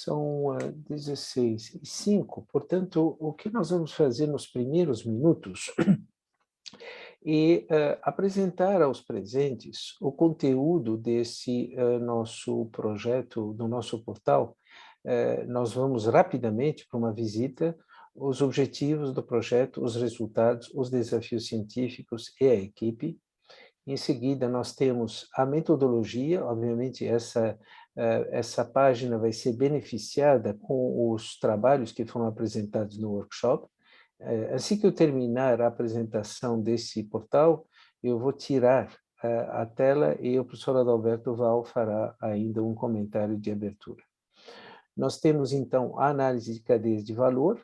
São 16h05, portanto, o que nós vamos fazer nos primeiros minutos é apresentar aos presentes o conteúdo desse nosso projeto, do nosso portal. Nós vamos rapidamente para uma visita, os objetivos do projeto, os resultados, os desafios científicos e a equipe. Em seguida, nós temos a metodologia, obviamente essa página vai ser beneficiada com os trabalhos que foram apresentados no workshop. Assim que eu terminar a apresentação desse portal, eu vou tirar a tela e o professor Adalberto Val fará ainda um comentário de abertura. Nós temos, então, a análise de cadeias de valor,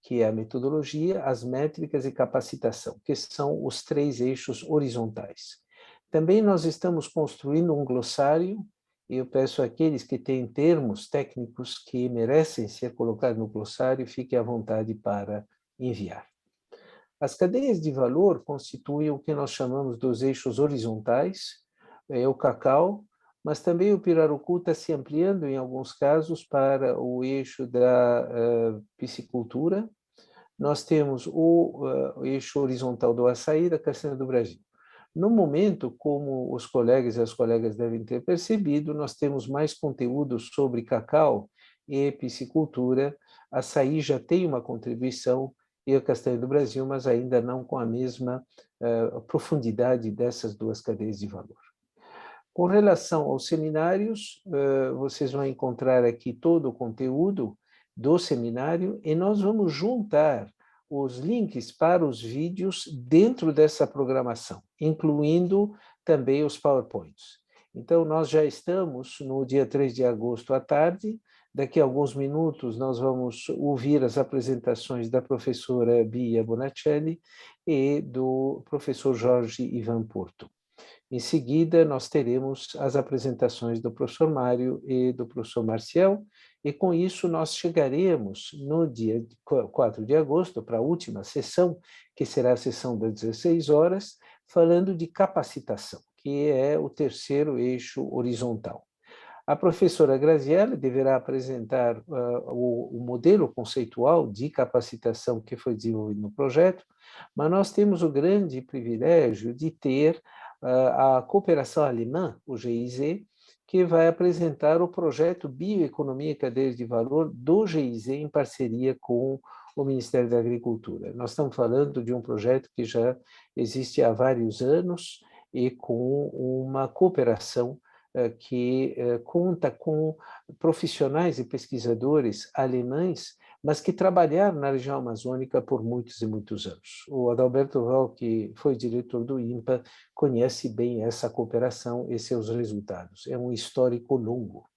que é a metodologia, as métricas e capacitação, que são os 3 eixos horizontais. Também nós estamos construindo um glossário, e eu peço àqueles que têm termos técnicos que merecem ser colocados no glossário, fiquem à vontade para enviar. As cadeias de valor constituem o que nós chamamos dos eixos horizontais, o cacau, mas também o pirarucu está se ampliando em alguns casos para o eixo da piscicultura. Nós temos o eixo horizontal do açaí da castanha do Brasil. No momento, como os colegas e as colegas devem ter percebido, nós temos mais conteúdo sobre cacau e piscicultura. Açaí já tem uma contribuição e a castanha do Brasil, mas ainda não com a mesma profundidade dessas 2 cadeias de valor. Com relação aos seminários, vocês vão encontrar aqui todo o conteúdo do seminário e nós vamos juntar os links para os vídeos dentro dessa programação, incluindo também os PowerPoints. Então, nós já estamos no dia 3 de agosto à tarde. Daqui a alguns minutos nós vamos ouvir as apresentações da professora Bia Bonacelli e do professor Jorge Ivan Porto. Em seguida, nós teremos as apresentações do professor Mário e do professor Marcial, e com isso nós chegaremos no dia 4 de agosto para a última sessão, que será a sessão das 16 horas, falando de capacitação, que é o 3º eixo horizontal. A professora Graziella deverá apresentar o modelo conceitual de capacitação que foi desenvolvido no projeto, mas nós temos o grande privilégio de ter a cooperação alemã, o GIZ, que vai apresentar o projeto Bioeconomia e Cadeias de Valor do GIZ em parceria com o Ministério da Agricultura. Nós estamos falando de um projeto que já existe há vários anos e com uma cooperação que conta com profissionais e pesquisadores alemães, mas que trabalharam na região amazônica por muitos e muitos anos. O Adalberto Val, que foi diretor do INPA, conhece bem essa cooperação e seus resultados. É um histórico longo.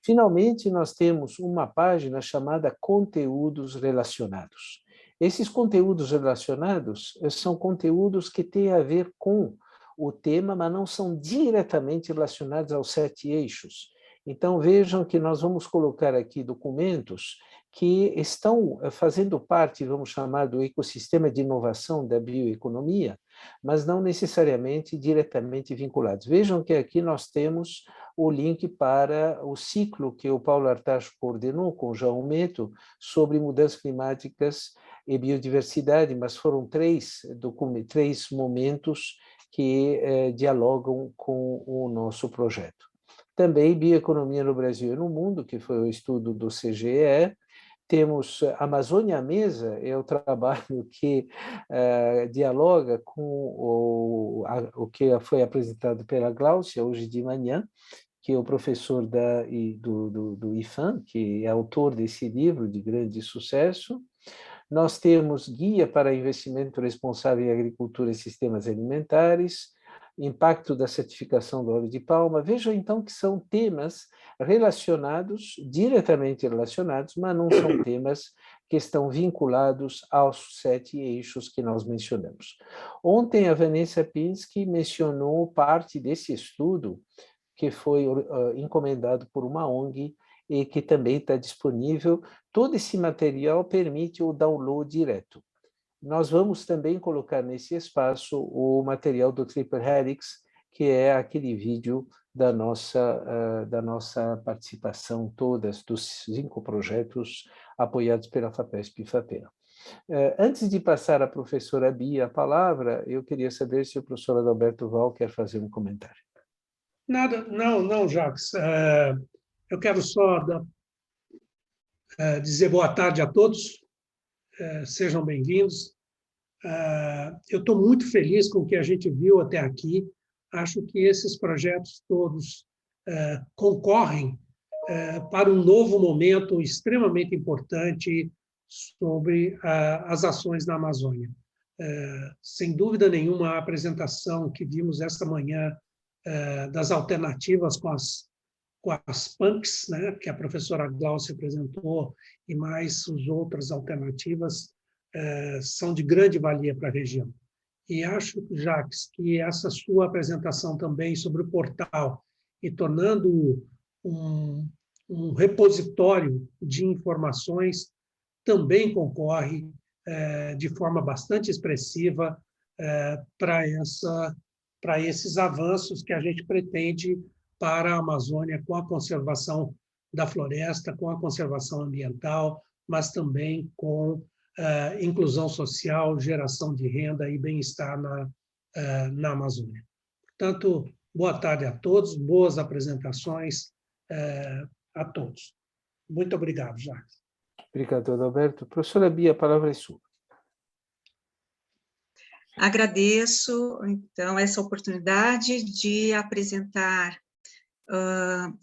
Finalmente, nós temos uma página chamada Conteúdos Relacionados. Esses conteúdos relacionados são conteúdos que têm a ver com o tema, mas não são diretamente relacionados aos 7 eixos. Então, vejam que nós vamos colocar aqui documentos que estão fazendo parte, vamos chamar, do ecossistema de inovação da bioeconomia, mas não necessariamente diretamente vinculados. Vejam que aqui nós temos o link para o ciclo que o Paulo Artacho coordenou com o João Meto sobre mudanças climáticas e biodiversidade, mas foram 3 momentos que dialogam com o nosso projeto. Também Bioeconomia no Brasil e no Mundo, que foi o estudo do CGE. Temos Amazônia à Mesa, é o trabalho que dialoga com o que foi apresentado pela Gláucia hoje de manhã, que é o professor do IFAM, que é autor desse livro de grande sucesso. Nós temos Guia para Investimento Responsável em Agricultura e Sistemas Alimentares, Impacto da Certificação do Óleo de Palma. Vejam, então, que são temas relacionados, diretamente relacionados, mas não são temas que estão vinculados aos 7 eixos que nós mencionamos. Ontem, a Vanessa Pinsky mencionou parte desse estudo que foi encomendado por uma ONG e que também está disponível. Todo esse material permite o download direto. Nós vamos também colocar nesse espaço o material do Triple Helix, que é aquele vídeo da nossa participação todas, dos 5 projetos apoiados pela FAPESP e FAPEA. Antes de passar à professora Bia a palavra, eu queria saber se o professor Adalberto Val quer fazer um comentário. Nada, não, Jacques. Eu quero só dizer boa tarde a todos, sejam bem-vindos. Eu estou muito feliz com o que a gente viu até aqui. Acho que esses projetos todos concorrem para um novo momento extremamente importante sobre as ações na Amazônia. Sem dúvida nenhuma, a apresentação que vimos esta manhã das alternativas com as PANCs, né, que a professora Glaucia apresentou, e mais as outras alternativas, são de grande valia para a região. E acho, Jacques, que essa sua apresentação também sobre o portal, e tornando um repositório de informações, também concorre de forma bastante expressiva para esses avanços que a gente pretende para a Amazônia, com a conservação da floresta, com a conservação ambiental, mas também com inclusão social, geração de renda e bem-estar na Amazônia. Portanto, boa tarde a todos, boas apresentações a todos. Muito obrigado, Jacques. Obrigado, Adalberto. Professora Bia, a palavra é sua. Agradeço, então, essa oportunidade de apresentar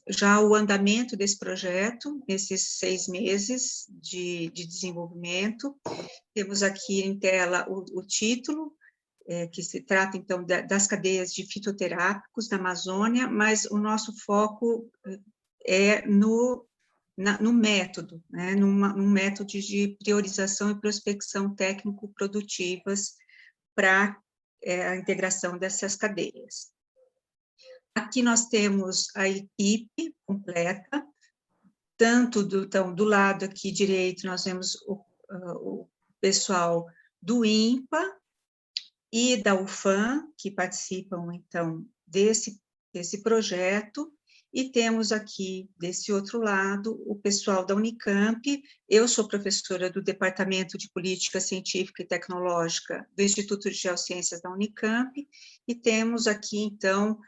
já o andamento desse projeto, nesses 6 meses de desenvolvimento. Temos aqui em tela o título, que se trata, então, das cadeias de fitoterápicos da Amazônia, mas o nosso foco é no método, né, num método de priorização e prospecção técnico-produtivas para a integração dessas cadeias. Aqui nós temos a equipe completa, tanto do lado aqui direito, nós temos o pessoal do INPA e da UFAM, que participam, então, desse projeto, e temos aqui, desse outro lado, o pessoal da Unicamp. Eu sou professora do Departamento de Política Científica e Tecnológica do Instituto de Geociências da Unicamp, e temos aqui, então,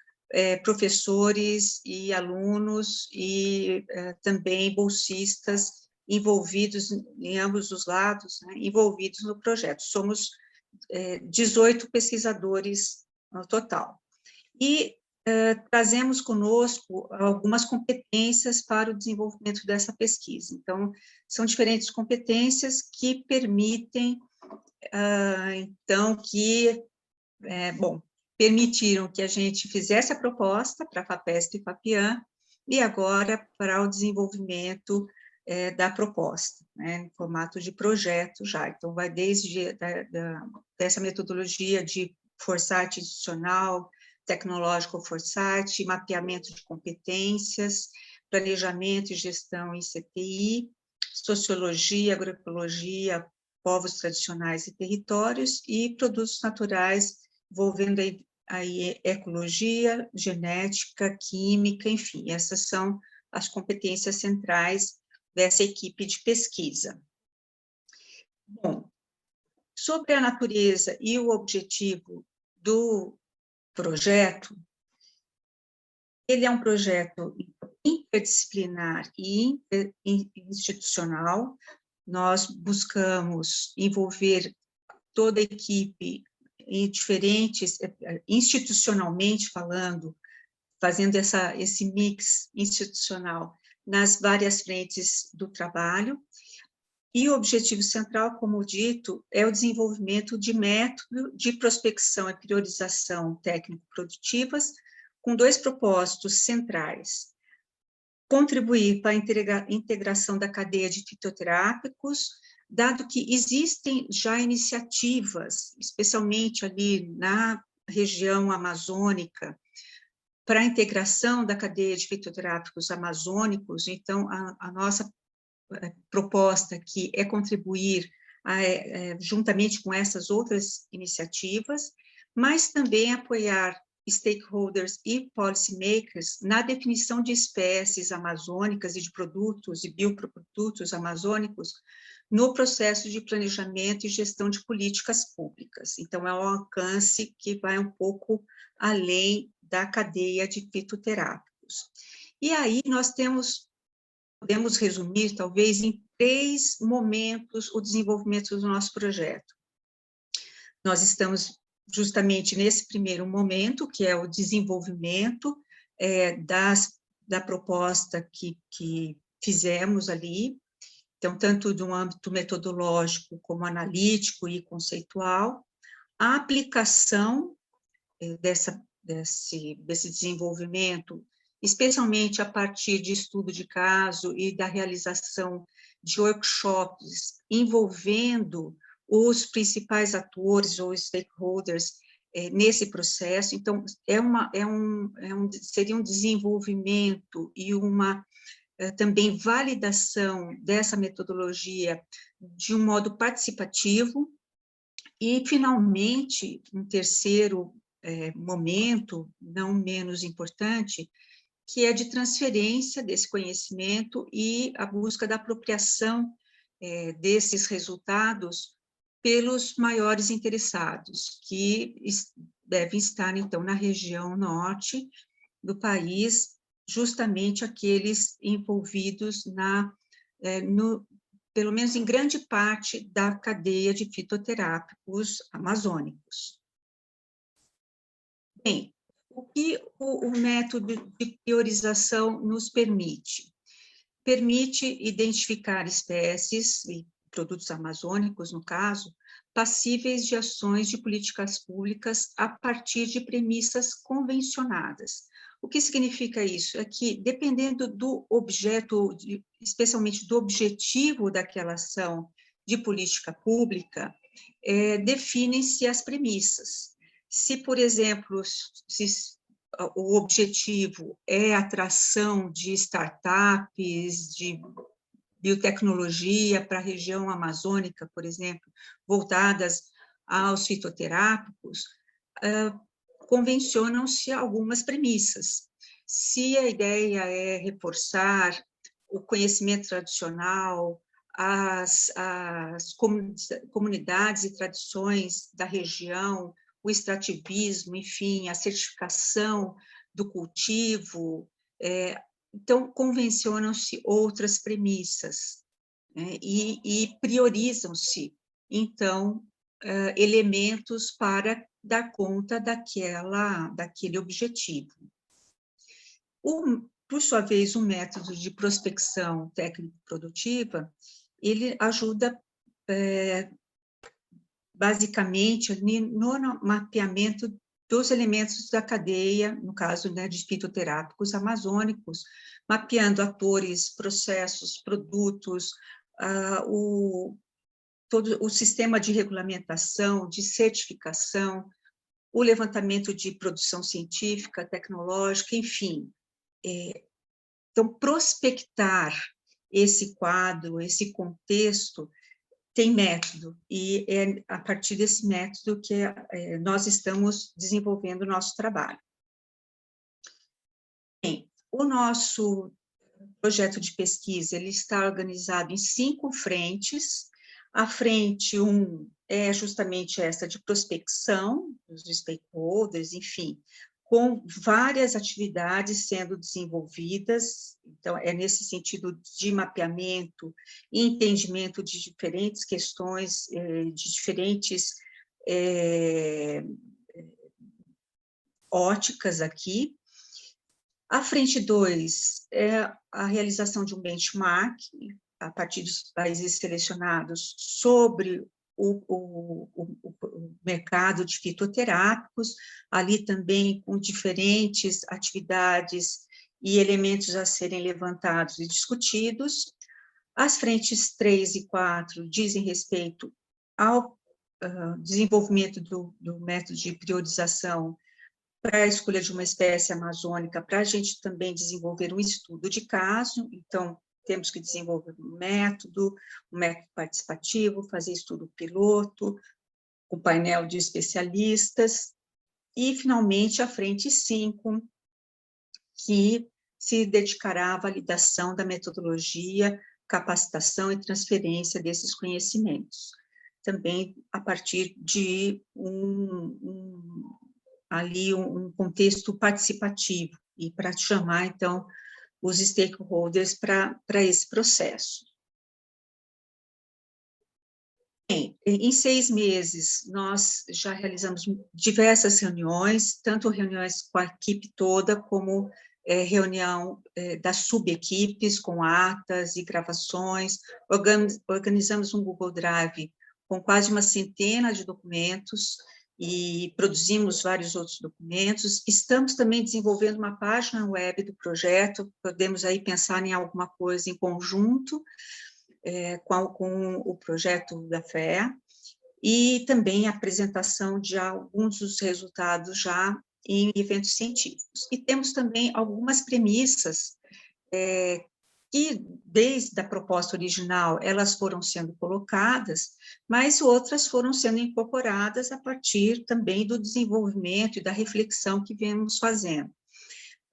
professores e alunos e também bolsistas envolvidos em ambos os lados, né, envolvidos no projeto. Somos 18 pesquisadores no total. E trazemos conosco algumas competências para o desenvolvimento dessa pesquisa. Então, são diferentes competências que permitem, então, permitiram que a gente fizesse a proposta para a FAPESP e FAPIAN, e agora para o desenvolvimento da proposta, né, em formato de projeto já. Então, vai desde dessa metodologia de foresight institucional, tecnológico foresight, mapeamento de competências, planejamento e gestão em CTI, sociologia, agroecologia, povos tradicionais e territórios, e produtos naturais, envolvendo aí ecologia, genética, química, enfim, essas são as competências centrais dessa equipe de pesquisa. Bom, sobre a natureza e o objetivo do projeto, ele é um projeto interdisciplinar e institucional. Nós buscamos envolver toda a equipe em diferentes, institucionalmente falando, fazendo esse mix institucional nas várias frentes do trabalho. E o objetivo central, como dito, é o desenvolvimento de método de prospecção e priorização técnico-produtivas, com 2 propósitos centrais: contribuir para a integração da cadeia de fitoterápicos, dado que existem já iniciativas, especialmente ali na região amazônica, para a integração da cadeia de fitoterápicos amazônicos. Então, a nossa proposta aqui é contribuir juntamente com essas outras iniciativas, mas também apoiar stakeholders e policymakers na definição de espécies amazônicas e de produtos e bioprodutos amazônicos no processo de planejamento e gestão de políticas públicas. Então, é um alcance que vai um pouco além da cadeia de fitoterápicos. E aí nós podemos resumir, talvez, em 3 momentos o desenvolvimento do nosso projeto. Nós estamos justamente nesse primeiro momento, que é o desenvolvimento da proposta que fizemos ali, então, tanto de um âmbito metodológico como analítico e conceitual, a aplicação desse desenvolvimento, especialmente a partir de estudo de caso e da realização de workshops envolvendo os principais atores ou stakeholders nesse processo. Então, seria um desenvolvimento e uma também validação dessa metodologia de um modo participativo. E, finalmente, um terceiro momento, não menos importante, que é de transferência desse conhecimento e a busca da apropriação desses resultados pelos maiores interessados, que devem estar, então, na região norte do país, justamente aqueles envolvidos pelo menos em grande parte da cadeia de fitoterápicos amazônicos. Bem, o que o método de priorização nos permite? Permite identificar espécies e produtos amazônicos, no caso, passíveis de ações de políticas públicas a partir de premissas convencionadas. O que significa isso? É que, dependendo do objeto, especialmente do objetivo daquela ação de política pública, definem-se as premissas. Se, por exemplo, o objetivo é a atração de startups, de biotecnologia para a região amazônica, por exemplo, voltadas aos fitoterápicos, convencionam-se algumas premissas. Se a ideia é reforçar o conhecimento tradicional, as comunidades e tradições da região, o extrativismo, enfim, a certificação do cultivo, então, convencionam-se outras premissas, né, e priorizam-se, então, elementos para dar conta daquele objetivo. Por sua vez, o método de prospecção técnico-produtiva, ele ajuda, basicamente, no mapeamento dos elementos da cadeia, no caso, né, de fitoterápicos amazônicos, mapeando atores, processos, produtos, todo o sistema de regulamentação, de certificação, o levantamento de produção científica, tecnológica, enfim. Então, prospectar esse quadro, esse contexto, tem método, e é a partir desse método que nós estamos desenvolvendo o nosso trabalho. Bem, o nosso projeto de pesquisa ele está organizado em 5 frentes. A frente 1 é justamente essa de prospecção dos stakeholders, enfim, com várias atividades sendo desenvolvidas, então, é nesse sentido de mapeamento e entendimento de diferentes questões, de diferentes óticas aqui. A frente 2 é a realização de um benchmark, a partir dos países selecionados, sobre o mercado de fitoterápicos, ali também com diferentes atividades e elementos a serem levantados e discutidos. As frentes 3 e 4 dizem respeito ao desenvolvimento do método de priorização para a escolha de uma espécie amazônica, para a gente também desenvolver um estudo de caso. Então, temos que desenvolver um método participativo, fazer estudo piloto, com painel de especialistas, e, finalmente, a frente 5, que se dedicará à validação da metodologia, capacitação e transferência desses conhecimentos, também a partir de um contexto participativo, e para chamar, então, os stakeholders para esse processo. Bem, em 6 meses, nós já realizamos diversas reuniões, tanto reuniões com a equipe toda, como reunião das subequipes, com atas e gravações. Organizamos um Google Drive com quase uma centena de documentos, e produzimos vários outros documentos. Estamos também desenvolvendo uma página web do projeto, podemos aí pensar em alguma coisa em conjunto, com o projeto da FEA, e também a apresentação de alguns dos resultados já em eventos científicos. E temos também algumas premissas que, desde a proposta original, elas foram sendo colocadas, mas outras foram sendo incorporadas a partir também do desenvolvimento e da reflexão que viemos fazendo.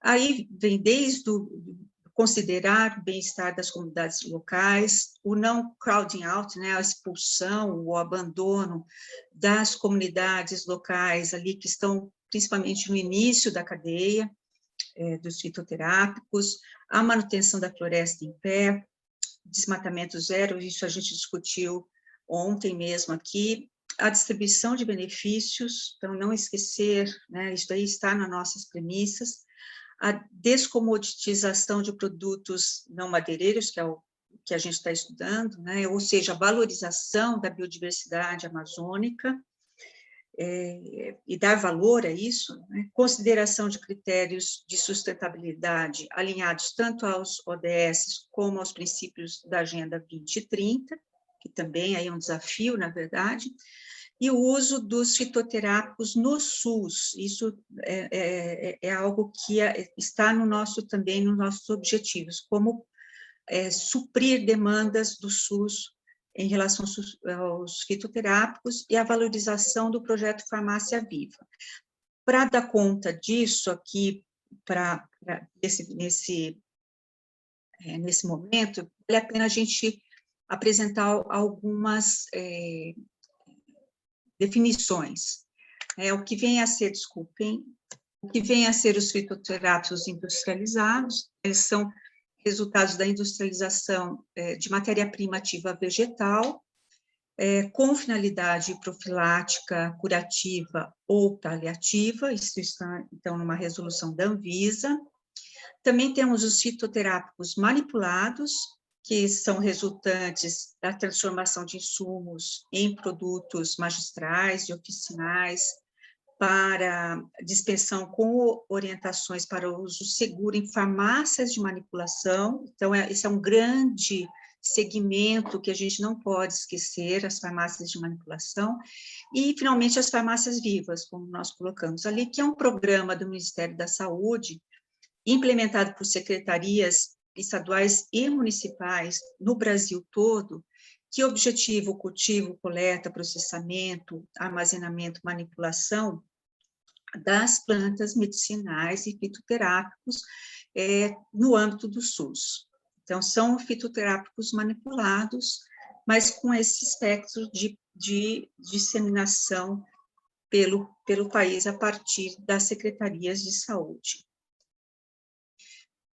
Aí vem desde considerar o bem-estar das comunidades locais, o não crowding out, né, a expulsão, o abandono das comunidades locais ali que estão principalmente no início da cadeia dos fitoterápicos, a manutenção da floresta em pé, desmatamento zero, isso a gente discutiu ontem mesmo aqui, a distribuição de benefícios, então não esquecer, né, isso aí está nas nossas premissas, a descomoditização de produtos não madeireiros, que é o que a gente está estudando, né? Ou seja, a valorização da biodiversidade amazônica, e dar valor a isso, né? Consideração de critérios de sustentabilidade alinhados tanto aos ODS como aos princípios da Agenda 2030, que também aí é um desafio, na verdade, e o uso dos fitoterápicos no SUS, isso é algo que está também nos nossos objetivos, como suprir demandas do SUS em relação aos fitoterápicos e a valorização do projeto Farmácia Viva. Para dar conta disso aqui, nesse momento, vale a pena a gente apresentar algumas definições. O que vem a ser, o que vem a ser os fitoterápicos industrializados, eles são resultados da industrialização de matéria-prima ativa vegetal, com finalidade profilática, curativa ou paliativa, isso está, então, numa resolução da Anvisa. Também temos os fitoterápicos manipulados, que são resultantes da transformação de insumos em produtos magistrais e oficinais para dispensão com orientações para o uso seguro em farmácias de manipulação. Então, esse é um grande segmento que a gente não pode esquecer, as farmácias de manipulação. E, finalmente, as farmácias vivas, como nós colocamos ali, que é um programa do Ministério da Saúde, implementado por secretarias estaduais e municipais no Brasil todo, que objetiva o cultivo, coleta, processamento, armazenamento, manipulação das plantas medicinais e fitoterápicos no âmbito do SUS. Então, são fitoterápicos manipulados, mas com esse espectro de disseminação pelo país a partir das secretarias de saúde.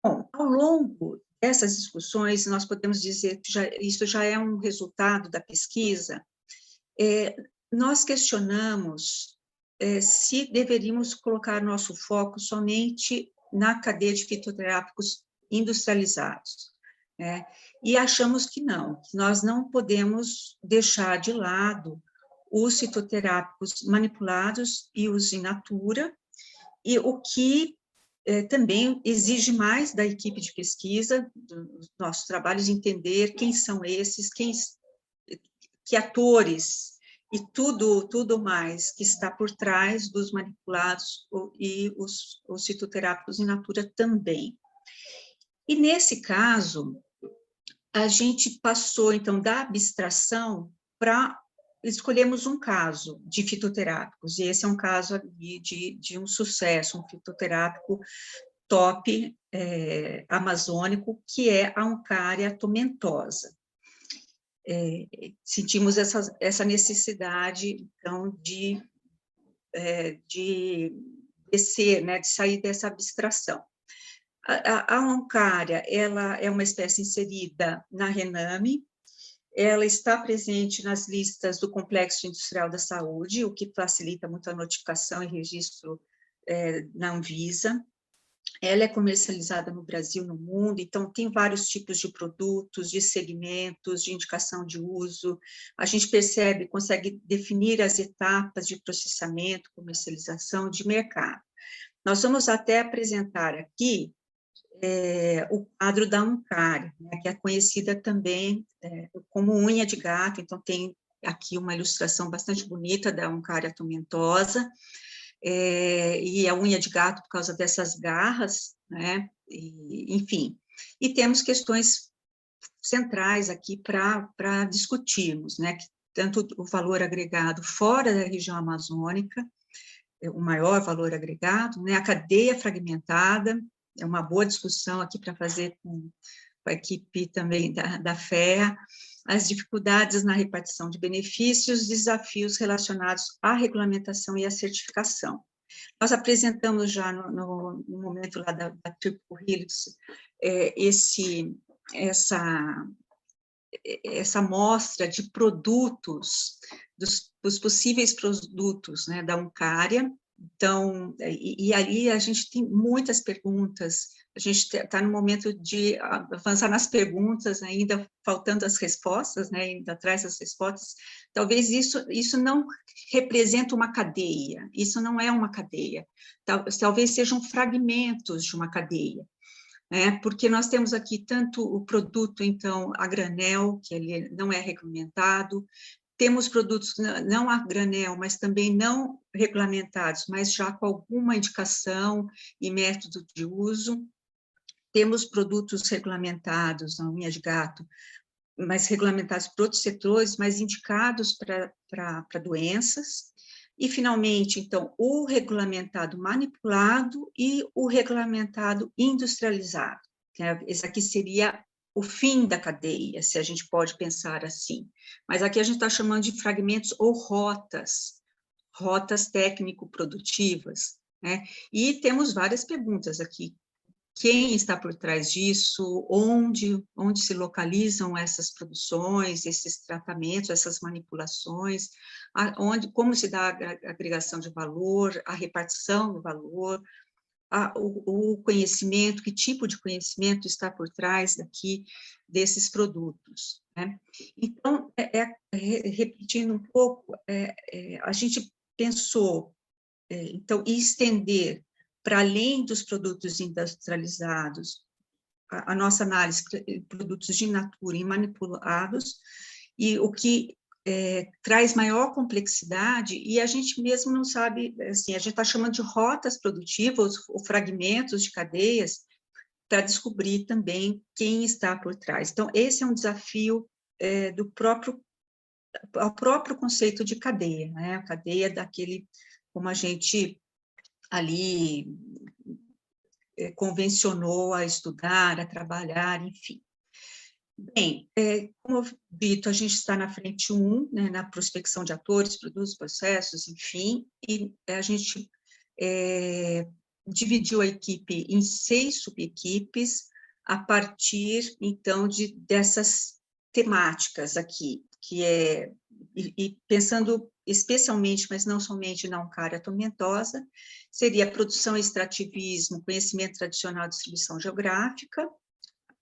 Bom, ao longo dessas discussões, nós podemos dizer que isso já é um resultado da pesquisa, nós questionamos se deveríamos colocar nosso foco somente na cadeia de fitoterápicos industrializados, né? E achamos que nós não podemos deixar de lado os fitoterápicos manipulados e os in natura, e o que também exige mais da equipe de pesquisa, dos nossos trabalhos, entender quem são esses, que atores e tudo mais que está por trás dos manipulados e os fitoterápicos in natura também. E, nesse caso, a gente passou, então, da abstração para escolhemos um caso de fitoterápicos, e esse é um caso de um sucesso, um fitoterápico top amazônico, que é a Oncaria tomentosa. Sentimos essa necessidade, então, de descer, né, de sair dessa abstração. A Oncaria, ela é uma espécie inserida na Rename, ela está presente nas listas do Complexo Industrial da Saúde, o que facilita muito a notificação e registro na Anvisa. Ela é comercializada no Brasil, no mundo, então tem vários tipos de produtos, de segmentos, de indicação de uso. A gente percebe, consegue definir as etapas de processamento, comercialização, de mercado. Nós vamos até apresentar aqui o quadro da Oncaria, né, que é conhecida também como unha de gato, então tem aqui uma ilustração bastante bonita da Oncaria tomentosa, e a unha de gato por causa dessas garras, né, enfim. E temos questões centrais aqui para discutirmos, né, que tanto o valor agregado fora da região amazônica, o maior valor agregado, né, a cadeia fragmentada, é uma boa discussão aqui para fazer com a equipe também da FEA, as dificuldades na repartição de benefícios, desafios relacionados à regulamentação e à certificação. Nós apresentamos já no momento lá da Triple Helix essa amostra de produtos, dos possíveis produtos, né, da Oncaria. Então, e ali a gente tem muitas perguntas, a gente está no momento de avançar nas perguntas, ainda faltando as respostas, né, ainda atrás das respostas. Talvez isso não representa uma cadeia, isso não é uma cadeia, talvez sejam fragmentos de uma cadeia, né, porque nós temos aqui tanto o produto, então, a granel, que ele não é regulamentado, temos produtos não a granel, mas também não regulamentados, mas já com alguma indicação e método de uso. Temos produtos regulamentados, na unha de gato, mas regulamentados para outros setores, mas indicados para doenças. E, finalmente, então, o regulamentado manipulado e o regulamentado industrializado. Esse aqui seria o fim da cadeia, se a gente pode pensar assim. Mas aqui a gente está chamando de fragmentos ou rotas técnico-produtivas, né? E temos várias perguntas aqui. Quem está por trás disso? Onde se localizam essas produções, esses tratamentos, essas manipulações? Como se dá a agregação de valor, a repartição do valor, o conhecimento, que tipo de conhecimento está por trás desses produtos, né? Então, repetindo um pouco, a gente pensou, então, estender para além dos produtos industrializados, a nossa análise de produtos de natura e manipulados, e o que traz maior complexidade, e a gente mesmo não sabe, assim, a gente está chamando de rotas produtivas, ou fragmentos de cadeias, para descobrir também quem está por trás. Então, esse é um desafio ao próprio conceito de cadeia, né? A cadeia daquele, como a gente ali convencionou a estudar, a trabalhar, enfim. Bem, como dito, a gente está na frente 1, né, na prospecção de atores, produtos, processos, enfim, e a gente dividiu a equipe em 6 subequipes a partir, então, dessas temáticas aqui, que e pensando especialmente, mas não somente na Oncaria tomentosa, seria produção e extrativismo, conhecimento tradicional e distribuição geográfica,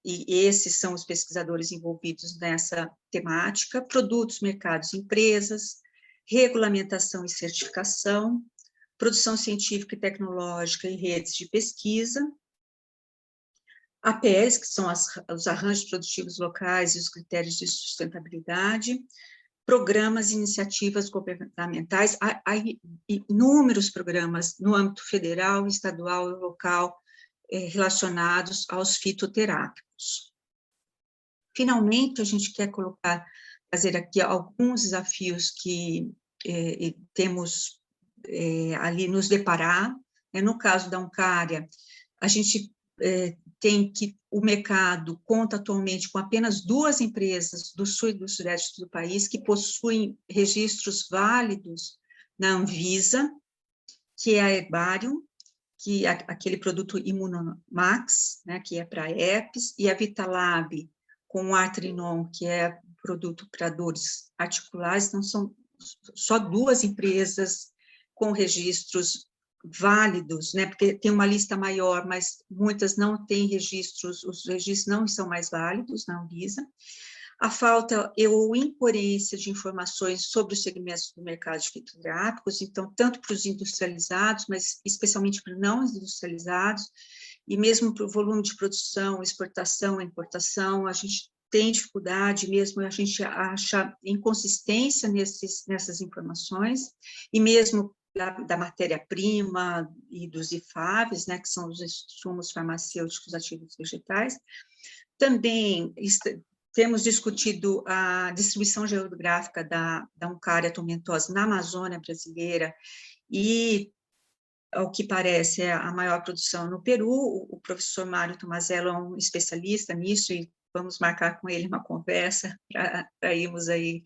e esses são os pesquisadores envolvidos nessa temática, produtos, mercados, empresas, regulamentação e certificação, produção científica e tecnológica e redes de pesquisa, APLs, que são os arranjos produtivos locais e os critérios de sustentabilidade, programas e iniciativas governamentais, há inúmeros programas no âmbito federal, estadual e local relacionados aos fitoterápicos. Finalmente, a gente quer colocar trazer aqui alguns desafios que temos ali nos deparar. No caso da Uncária, a gente tem que o mercado conta atualmente com apenas 2 empresas do sul e do sudeste do país que possuem registros válidos na Anvisa, que é a Herbarium, que é aquele produto Imunomax, né, que é para herpes, e a Vitalab, com o Artrinon, que é produto para dores articulares. Então, são só 2 empresas com registros válidos, né, porque tem uma lista maior, mas muitas não têm registros, os registros não são mais válidos na Anvisa. A falta ou incoerência de informações sobre os segmentos do mercado de fitoterápicos, então, tanto para os industrializados, mas especialmente para não industrializados, e mesmo para o volume de produção, exportação, importação, a gente tem dificuldade mesmo, a gente acha inconsistência nessas informações, e mesmo da matéria-prima e dos IFAVs, né, que são os insumos farmacêuticos ativos vegetais. Também temos discutido a distribuição geográfica da Uncária tomentosa na Amazônia brasileira, e, ao que parece, é a maior produção no Peru. O professor Mário Tomazello é um especialista nisso, e vamos marcar com ele uma conversa para irmos aí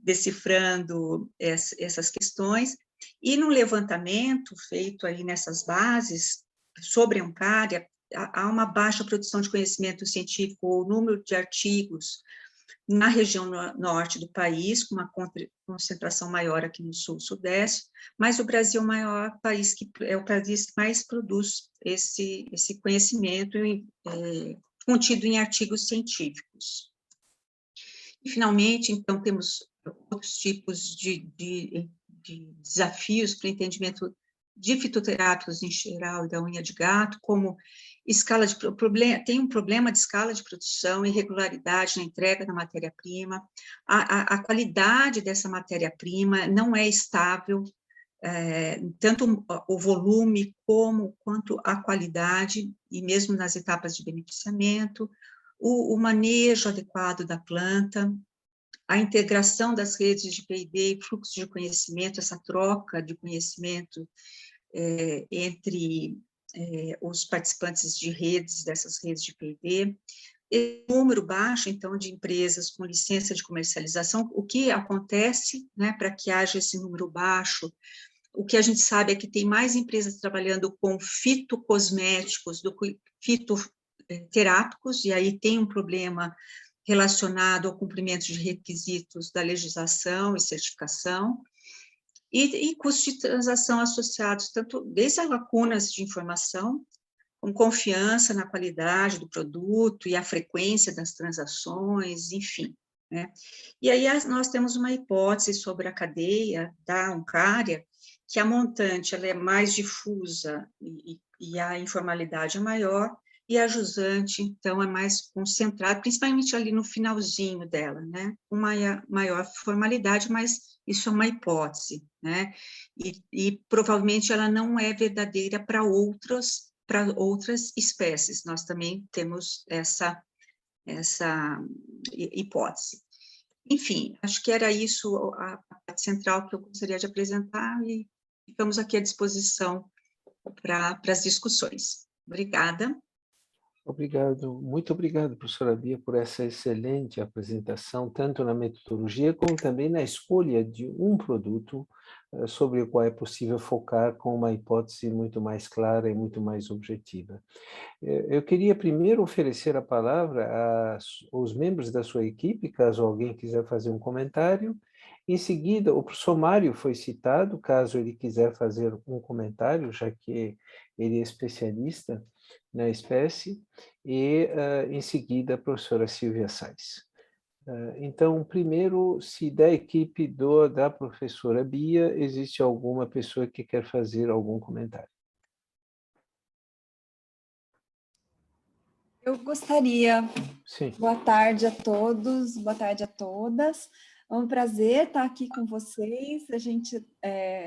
decifrando essas questões. E no levantamento feito aí nessas bases sobre a Uncária, há uma baixa produção de conhecimento científico, o número de artigos na região norte do país, com uma concentração maior aqui no sul, sudeste, mas o Brasil é o maior país, é o país que mais produz esse conhecimento contido em artigos científicos. E, finalmente, então, temos outros tipos de desafios para o entendimento de fitoterápicos em geral e da unha de gato, como tem um problema de escala de produção, irregularidade na entrega da matéria-prima, a qualidade dessa matéria-prima não é estável, tanto o volume quanto a qualidade, e mesmo nas etapas de beneficiamento, o manejo adequado da planta, a integração das redes de P&D e fluxo de conhecimento, essa troca de conhecimento entre os participantes de dessas redes de P&D, número baixo, então, de empresas com licença de comercialização. O que acontece, né, para que haja esse número baixo? O que a gente sabe é que tem mais empresas trabalhando com fitocosméticos do que fitoterápicos, e aí tem um problema relacionado ao cumprimento de requisitos da legislação e certificação, e custos de transação associados, tanto desde as lacunas de informação, com confiança na qualidade do produto e a frequência das transações, enfim, né? E aí nós temos uma hipótese sobre a cadeia da Uncária, que a montante ela é mais difusa e a informalidade é maior, e a jusante, então, é mais concentrada, principalmente ali no finalzinho dela, né? Uma maior formalidade, mas isso é uma hipótese, né? E provavelmente ela não é verdadeira para outras espécies. Nós também temos essa hipótese. Enfim, acho que era isso a parte central que eu gostaria de apresentar, e ficamos aqui à disposição para as discussões. Obrigada. Obrigado, muito obrigado, professora Bia, por essa excelente apresentação, tanto na metodologia como também na escolha de um produto sobre o qual é possível focar com uma hipótese muito mais clara e muito mais objetiva. Eu queria primeiro oferecer a palavra aos membros da sua equipe, caso alguém quiser fazer um comentário. Em seguida, o professor Mário foi citado, caso ele quiser fazer um comentário, já que ele é especialista na espécie, e, em seguida, a professora Silvia Sais. Então, primeiro, se da equipe da professora Bia, existe alguma pessoa que quer fazer algum comentário? Eu gostaria. Sim. Boa tarde a todos, boa tarde a todas. É um prazer estar aqui com vocês. A gente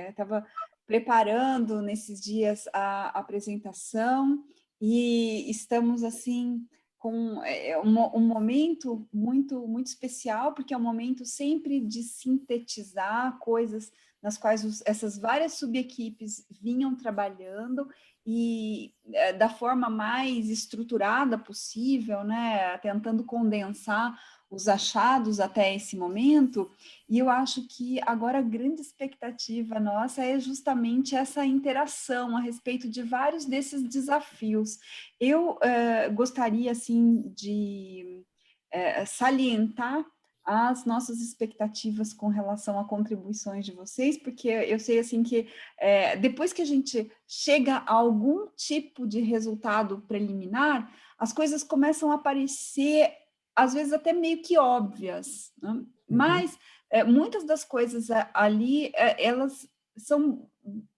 estava preparando nesses dias a apresentação e estamos, assim, com um momento muito especial, porque é um momento sempre de sintetizar coisas nas quais essas várias subequipes vinham trabalhando e da forma mais estruturada possível, né, tentando condensar os achados até esse momento, e eu acho que agora a grande expectativa nossa é justamente essa interação a respeito de vários desses desafios. Eu gostaria, assim, de salientar as nossas expectativas com relação a contribuições de vocês, porque eu sei, assim, que depois que a gente chega a algum tipo de resultado preliminar, as coisas começam a aparecer, às vezes, até meio que óbvias, né? Mas muitas das coisas ali, elas são,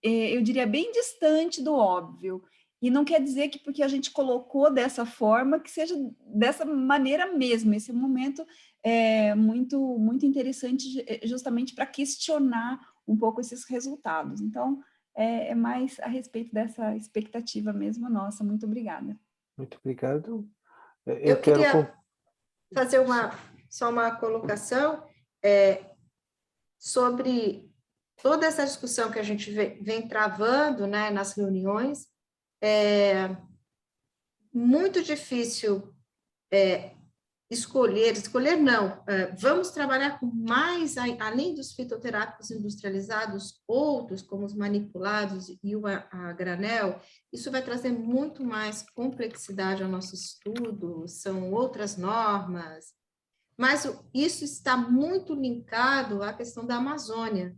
eu diria, bem distante do óbvio. E não quer dizer que porque a gente colocou dessa forma, que seja dessa maneira mesmo. Esse momento é muito interessante justamente para questionar um pouco esses resultados. Então, é mais a respeito dessa expectativa mesmo nossa. Muito obrigada. Muito obrigado. Eu queria fazer só uma colocação sobre toda essa discussão que a gente vem travando, né, nas reuniões. É muito difícil escolher não, vamos trabalhar com mais, além dos fitoterápicos industrializados, outros, como os manipulados e a granel. Isso vai trazer muito mais complexidade ao nosso estudo, são outras normas, mas isso está muito linkado à questão da Amazônia,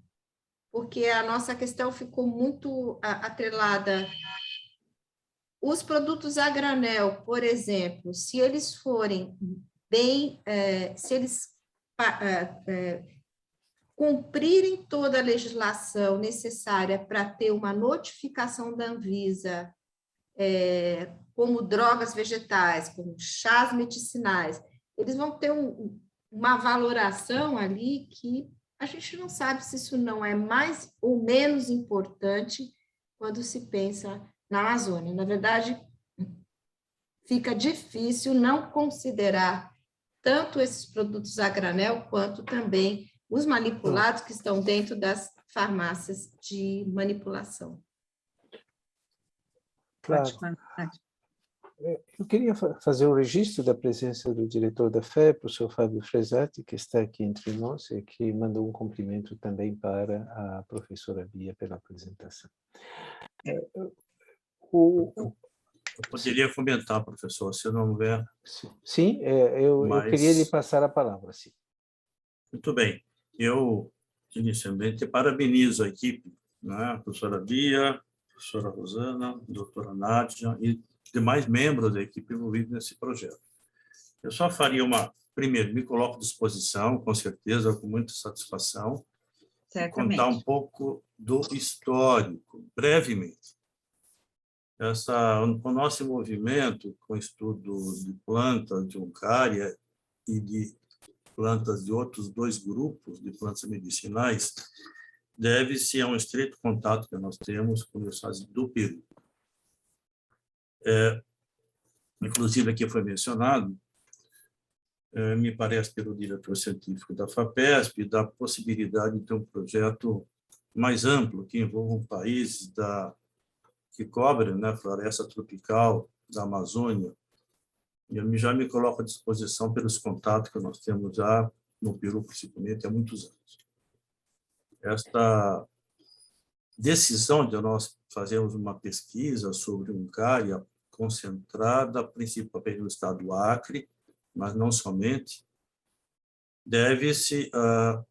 porque a nossa questão ficou muito atrelada. Os produtos a granel, por exemplo, se eles forem bem, se eles cumprirem toda a legislação necessária para ter uma notificação da Anvisa, como drogas vegetais, como chás medicinais, eles vão ter uma valoração ali que a gente não sabe se isso não é mais ou menos importante quando se pensa na Amazônia. Na verdade, fica difícil não considerar tanto esses produtos a granel, quanto também os manipulados que estão dentro das farmácias de manipulação. Claro. Eu queria fazer um registro da presença do diretor da FE, o professor Fábio Fresati, que está aqui entre nós e que mandou um cumprimento também para a professora Bia pela apresentação. Eu poderia comentar, professor, se não houver... Sim, eu queria lhe passar a palavra, sim. Muito bem. Eu, inicialmente, parabenizo a equipe, né? A professora Bia, a professora Rosana, a doutora Nádia e demais membros da equipe envolvidos nesse projeto. Eu só faria primeiro, me coloco à disposição, com certeza, com muita satisfação, contar um pouco do histórico, brevemente. O nosso envolvimento com o estudo de plantas de Hungária e de plantas de outros 2 grupos de plantas medicinais deve-se a um estreito contato que nós temos com os estados do Peru. Inclusive, aqui foi mencionado, me parece pelo diretor científico da FAPESP, da possibilidade de ter um projeto mais amplo, que envolva países que cobrem, né, a floresta tropical da Amazônia. E eu já me coloco à disposição pelos contatos que nós temos já no Peru, principalmente, há muitos anos. Esta decisão de nós fazermos uma pesquisa sobre Hungária concentrada principalmente no estado do Acre, mas não somente, deve-se à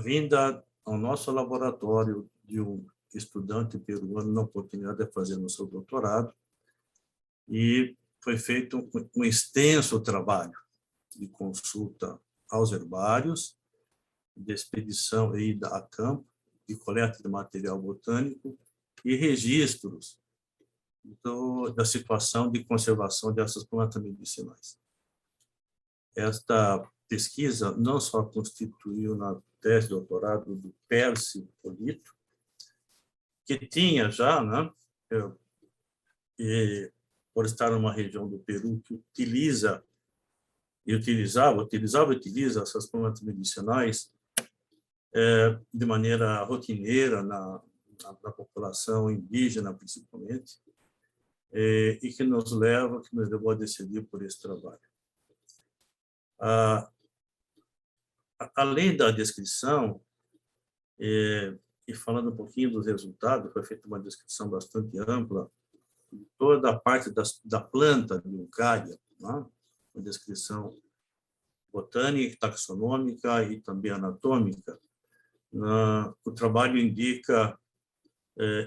vinda ao nosso laboratório de um estudante peruano na oportunidade de fazer o seu doutorado, e foi feito um extenso trabalho de consulta aos herbários, de expedição e ida a campo, de coleta de material botânico e registros da situação de conservação dessas plantas medicinais. Esta pesquisa não só constituiu na tese de doutorado do Pércio Polito, que tinha já, né, por estar numa região do Peru que utiliza e utiliza essas plantas medicinais de maneira rotineira na população indígena, principalmente, e que nos levou a decidir por esse trabalho. Além da descrição, e falando um pouquinho dos resultados, foi feita uma descrição bastante ampla de toda a parte da planta de Eucária, né? Uma descrição botânica, taxonômica e também anatômica. O trabalho indica,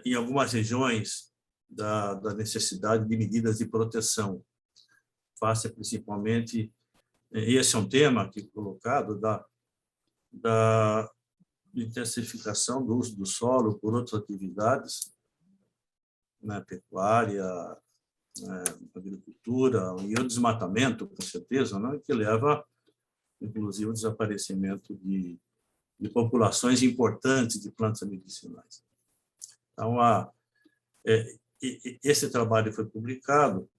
em algumas regiões, da necessidade de medidas de proteção, face principalmente, esse é um tema aqui colocado, da intensificação do uso do solo por outras atividades, né, pecuária, agricultura e o desmatamento, com certeza, né, que leva, inclusive, ao desaparecimento de populações importantes de plantas medicinais. Então, esse trabalho foi publicado,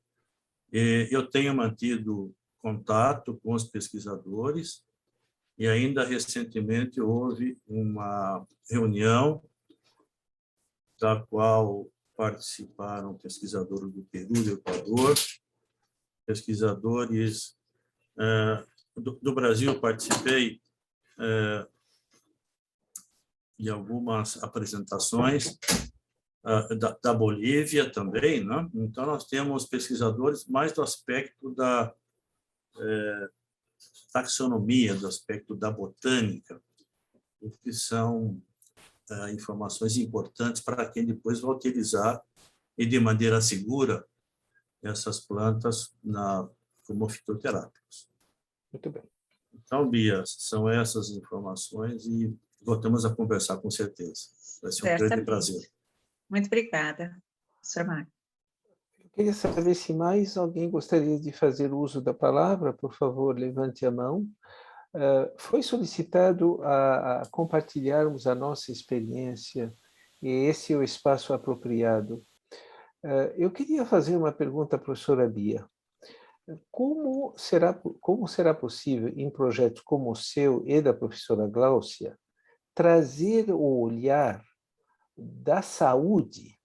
eu tenho mantido contato com os pesquisadores, e ainda recentemente houve uma reunião da qual participaram pesquisadores do Peru e do Equador, pesquisadores do Brasil. Participei de algumas apresentações, da Bolívia também, né? Então, nós temos pesquisadores mais do aspecto da taxonomia, do aspecto da botânica, que são informações importantes para quem depois vai utilizar e de maneira segura essas plantas como fitoterápicos. Muito bem. Então, Bia, são essas informações e voltamos a conversar com certeza. Vai ser um grande prazer. Muito obrigada, professor Mário. Eu queria saber se mais alguém gostaria de fazer uso da palavra. Por favor, levante a mão. Foi solicitado a compartilharmos a nossa experiência, e esse é o espaço apropriado. Eu queria fazer uma pergunta à professora Bia. Como será possível, em projetos como o seu e da professora Gláucia, trazer o olhar da saúde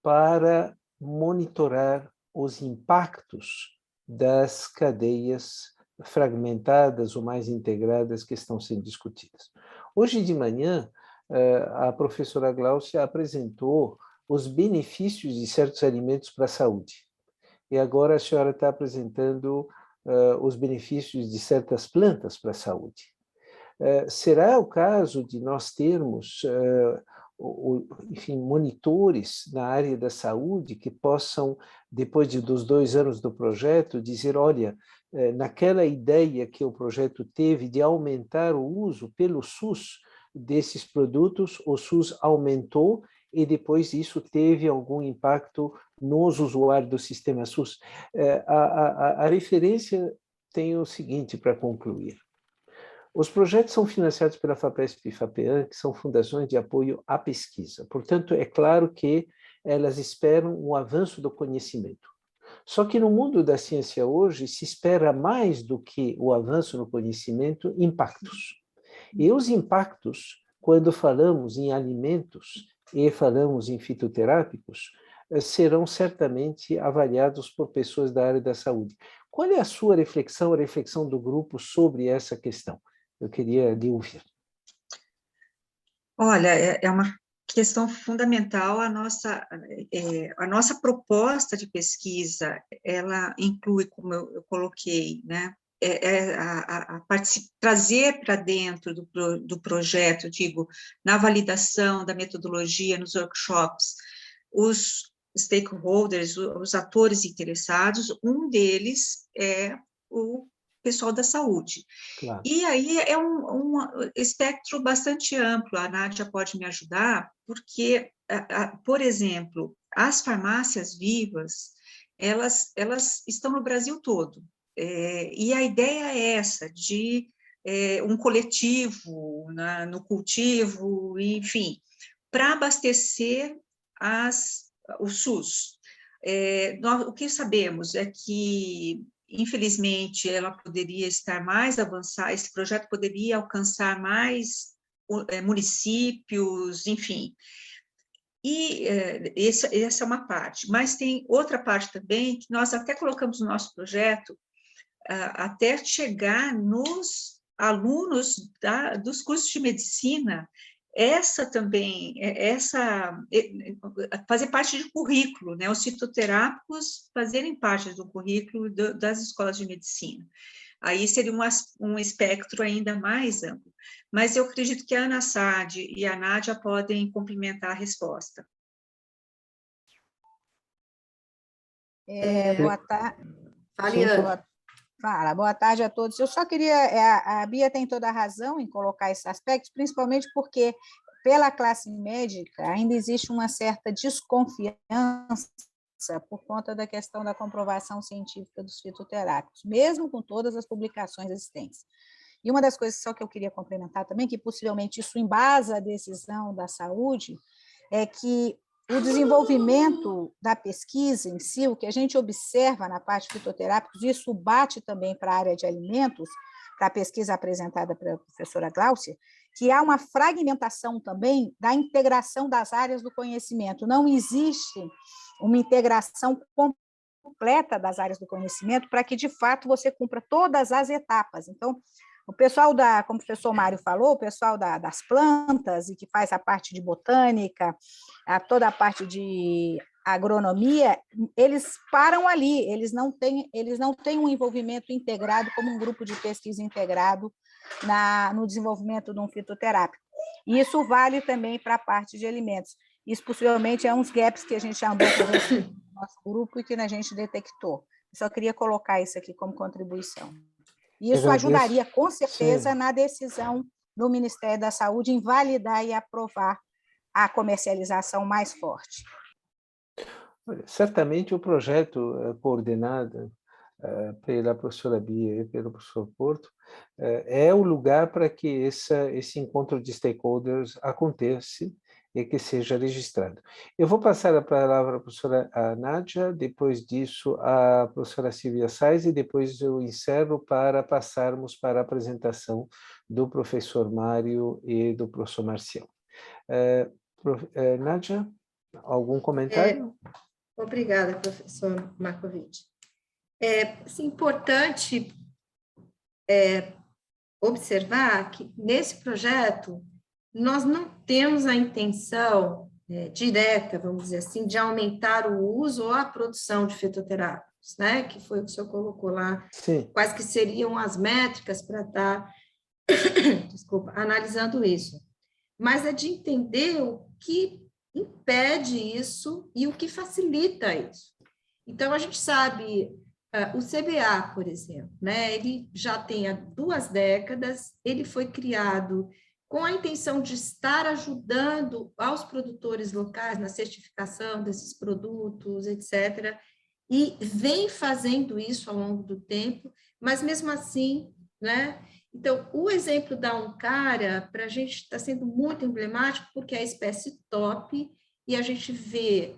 para monitorar os impactos das cadeias fragmentadas ou mais integradas que estão sendo discutidas? Hoje de manhã, a professora Gláucia apresentou os benefícios de certos alimentos para a saúde. E agora a senhora está apresentando os benefícios de certas plantas para a saúde. Será o caso de nós termos, enfim, monitores na área da saúde que possam, depois dos 2 anos do projeto, dizer, olha, naquela ideia que o projeto teve de aumentar o uso pelo SUS desses produtos, o SUS aumentou e depois isso teve algum impacto nos usuários do sistema SUS. A referência tem o seguinte para concluir. Os projetos são financiados pela FAPESP e FAPEAN, que são fundações de apoio à pesquisa. Portanto, é claro que elas esperam o avanço do conhecimento. Só que no mundo da ciência hoje se espera mais do que o avanço no conhecimento, impactos. E os impactos, quando falamos em alimentos e falamos em fitoterápicos, serão certamente avaliados por pessoas da área da saúde. Qual é a sua reflexão, a reflexão do grupo sobre essa questão? Eu queria lhe ouvir. Olha, é uma questão fundamental. A nossa proposta de pesquisa, ela inclui, como eu coloquei, né, trazer para dentro do projeto, digo, na validação da metodologia, nos workshops, os stakeholders, os atores interessados. Um deles é o pessoal da saúde. Claro. E aí é um espectro bastante amplo. A Nádia pode me ajudar, porque, por exemplo, as farmácias vivas, elas estão no Brasil todo. E a ideia é essa, de um coletivo no cultivo, enfim, para abastecer o SUS. o que sabemos é que, infelizmente, ela poderia estar mais avançada, esse projeto poderia alcançar mais municípios, enfim. E essa é uma parte, mas tem outra parte também, que nós até colocamos no nosso projeto, até chegar nos alunos dos cursos de medicina, fazer parte do currículo, né? Os fitoterápicos fazerem parte do currículo das escolas de medicina. Aí seria um espectro ainda mais amplo. Mas eu acredito que a Ana Sade e a Nádia podem complementar a resposta. Boa tarde. Fale, Ana. Fala, boa tarde a todos. Eu só queria, a Bia tem toda a razão em colocar esses aspectos, principalmente porque, pela classe médica, ainda existe uma certa desconfiança por conta da questão da comprovação científica dos fitoterápicos, mesmo com todas as publicações existentes. E uma das coisas só que eu queria complementar também, que possivelmente isso embasa a decisão da saúde, é que o desenvolvimento da pesquisa em si, o que a gente observa na parte de fitoterápicos, isso bate também para a área de alimentos, para a pesquisa apresentada pela professora Gláucia, que há uma fragmentação também da integração das áreas do conhecimento. Não existe uma integração completa das áreas do conhecimento para que, de fato, você cumpra todas as etapas. Então, o pessoal como o professor Mário falou, o pessoal das plantas, e que faz a parte de botânica, toda a parte de agronomia, eles param ali, eles não têm um envolvimento integrado como um grupo de pesquisa integrado no desenvolvimento de um fitoterápico. E isso vale também para a parte de alimentos. Isso possivelmente é uns gaps que a gente andou conversando no nosso grupo e que a gente detectou. Eu só queria colocar isso aqui como contribuição. E isso ajudaria, com certeza, sim, na decisão do Ministério da Saúde em validar e aprovar a comercialização mais forte. Certamente o projeto coordenado pela professora Bia e pelo professor Porto é o lugar para que esse encontro de stakeholders aconteça e que seja registrado. Eu vou passar a palavra à professora Nádia, depois disso a professora Silvia Sais, e depois eu encerro para passarmos para a apresentação do professor Mário e do professor Marcial. Nádia, algum comentário? Obrigada, professor Markovic. É importante observar que, nesse projeto, nós não temos a intenção direta, vamos dizer assim, de aumentar o uso ou a produção de fitoterápicos, né? Que foi o que o senhor colocou lá. Sim. Quais que seriam as métricas para estar, analisando isso. Mas é de entender o que impede isso e o que facilita isso. Então, a gente sabe, o CBA, por exemplo, né? Ele já tem há 2 décadas, ele foi criado com a intenção de estar ajudando aos produtores locais na certificação desses produtos, etc., e vem fazendo isso ao longo do tempo, mas mesmo assim, né? Então, o exemplo da Oncara, para a gente, está sendo muito emblemático, porque é a espécie top, e a gente vê,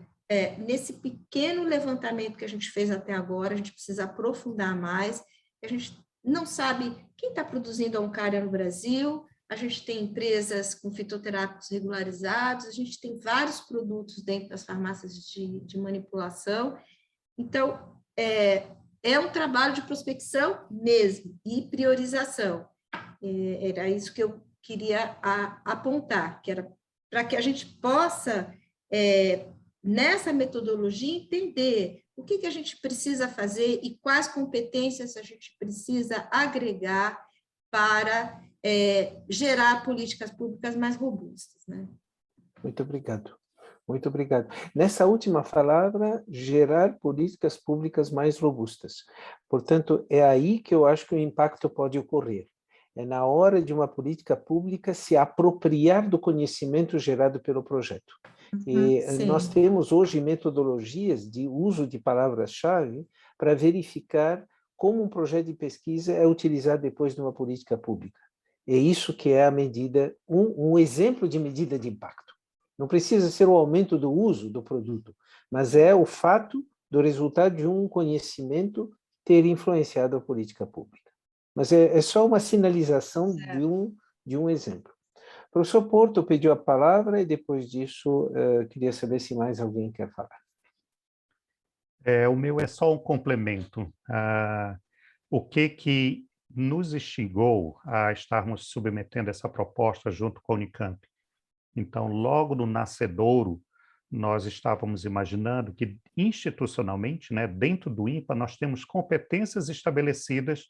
nesse pequeno levantamento que a gente fez até agora, a gente precisa aprofundar mais, a gente não sabe quem está produzindo a Oncara no Brasil. A gente tem empresas com fitoterápicos regularizados, a gente tem vários produtos dentro das farmácias de manipulação. Então, é um trabalho de prospecção mesmo e priorização. Era isso que eu queria apontar, que era para que a gente possa, nessa metodologia, entender o que a gente precisa fazer e quais competências a gente precisa agregar para gerar políticas públicas mais robustas, né? Muito obrigado. Muito obrigado. Nessa última palavra, gerar políticas públicas mais robustas. Portanto, é aí que eu acho que o impacto pode ocorrer. É na hora de uma política pública se apropriar do conhecimento gerado pelo projeto. E sim, nós temos hoje metodologias de uso de palavras-chave para verificar como um projeto de pesquisa é utilizado depois de uma política pública. É isso que é a medida, um exemplo de medida de impacto. Não precisa ser o aumento do uso do produto, mas é o fato do resultado de um conhecimento ter influenciado a política pública. Mas é só uma sinalização de um exemplo. O professor Porto pediu a palavra e depois disso queria saber se mais alguém quer falar. O meu é só um complemento. O que nos instigou a estarmos submetendo essa proposta junto com a Unicamp? Então, logo no nascedouro, nós estávamos imaginando que, institucionalmente, né, dentro do INPA, nós temos competências estabelecidas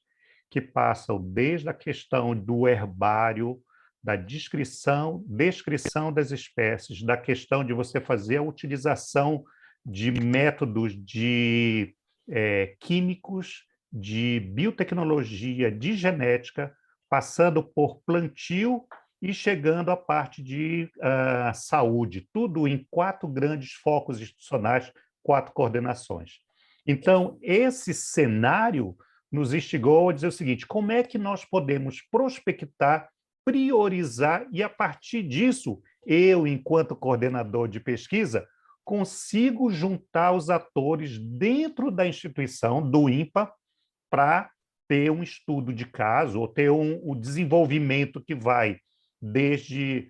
que passam desde a questão do herbário, da descrição das espécies, da questão de você fazer a utilização de métodos químicos, de biotecnologia, de genética, passando por plantio e chegando à parte de saúde, tudo em 4 grandes focos institucionais, 4 coordenações. Então, esse cenário nos instigou a dizer o seguinte: como é que nós podemos prospectar, priorizar e, a partir disso, eu, enquanto coordenador de pesquisa, consigo juntar os atores dentro da instituição, do INPA, para ter um estudo de caso, ou ter um desenvolvimento que vai desde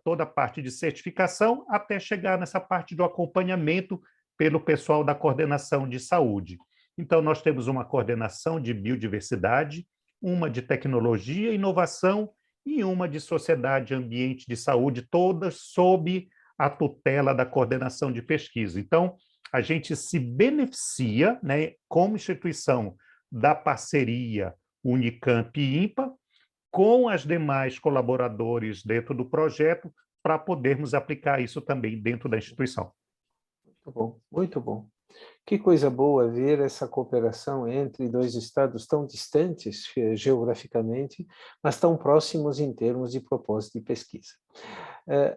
toda a parte de certificação até chegar nessa parte do acompanhamento pelo pessoal da coordenação de saúde. Então, nós temos uma coordenação de biodiversidade, uma de tecnologia e inovação e uma de sociedade e ambiente de saúde, todas sob a tutela da coordenação de pesquisa. Então, a gente se beneficia, né, como instituição, da parceria Unicamp e INPA, com as demais colaboradores dentro do projeto, para podermos aplicar isso também dentro da instituição. Muito bom, muito bom. Que coisa boa ver essa cooperação entre 2 estados tão distantes geograficamente, mas tão próximos em termos de propósito de pesquisa.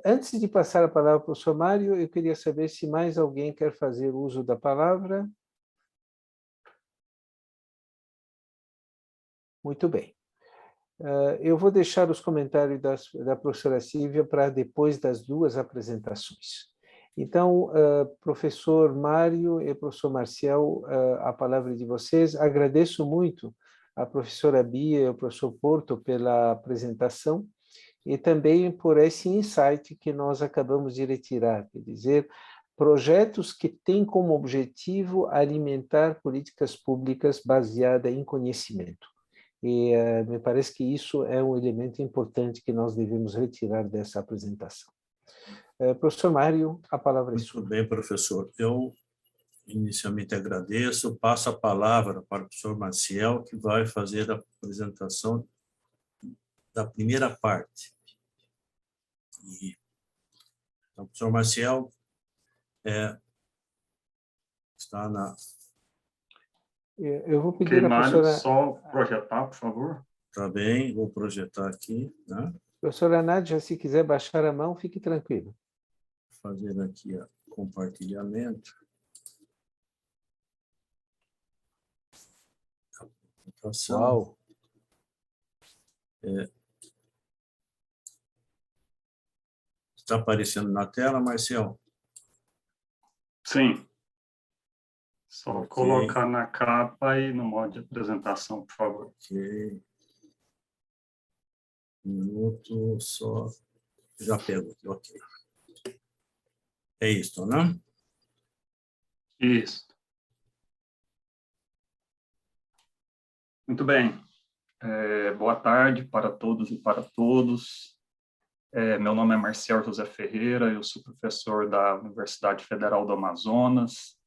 Antes de passar a palavra para o professor Mário, eu queria saber se mais alguém quer fazer uso da palavra. Muito bem. Eu vou deixar os comentários da professora Silvia para depois das 2 apresentações. Então, professor Mário e professor Marcial, a palavra de vocês. Agradeço muito a professora Bia e o professor Porto pela apresentação e também por esse insight que nós acabamos de retirar, quer dizer, projetos que têm como objetivo alimentar políticas públicas baseadas em conhecimento. E me parece que isso é um elemento importante que nós devemos retirar dessa apresentação. Professor Mário, a palavra é sua. Muito bem, professor. Eu inicialmente agradeço, passo a palavra para o professor Maciel, que vai fazer a apresentação da primeira parte. Então, o professor Maciel está na... Eu vou pedir a Mário, professora... só projetar, por favor. Tá bem, vou projetar aqui, né? Professora Nádia, se quiser baixar a mão, fique tranquilo. Fazer aqui o compartilhamento. Uau! Está aparecendo na tela, Marcial? Sim. Só Ok. colocar na capa e no modo de apresentação, por favor. Ok. Um minuto, só. Já pego aqui, ok. É isso, né? Isso. Muito bem. Boa tarde para todos e para todos. Meu nome é Marcial José Ferreira, eu sou professor da Universidade Federal do Amazonas,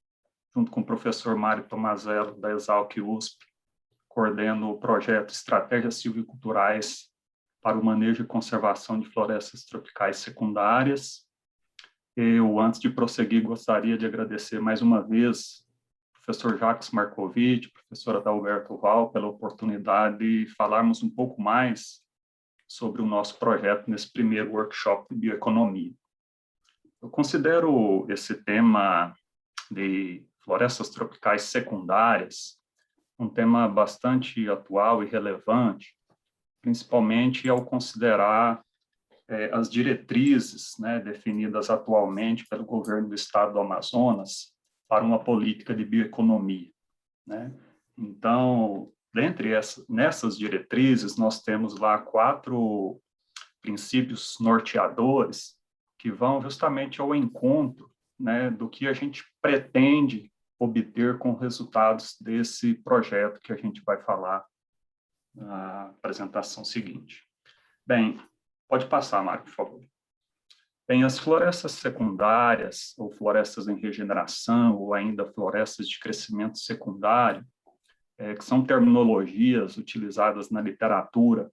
junto com o professor Mário Tomazello, da Exalc-USP, coordeno o projeto Estratégias Silviculturais para o Manejo e Conservação de Florestas Tropicais Secundárias. Eu, antes de prosseguir, gostaria de agradecer mais uma vez ao professor Jacques Markovic, professora Adalberto Val, pela oportunidade de falarmos um pouco mais sobre o nosso projeto nesse primeiro workshop de bioeconomia. Eu considero esse tema de florestas tropicais secundárias um tema bastante atual e relevante, principalmente ao considerar as diretrizes, né, definidas atualmente pelo governo do estado do Amazonas para uma política de bioeconomia, né? Então, nessas diretrizes, nós temos lá 4 princípios norteadores que vão justamente ao encontro, né, do que a gente pretende obter com resultados desse projeto que a gente vai falar na apresentação seguinte. Bem, pode passar, Mário, por favor. Bem, as florestas secundárias, ou florestas em regeneração, ou ainda florestas de crescimento secundário, que são terminologias utilizadas na literatura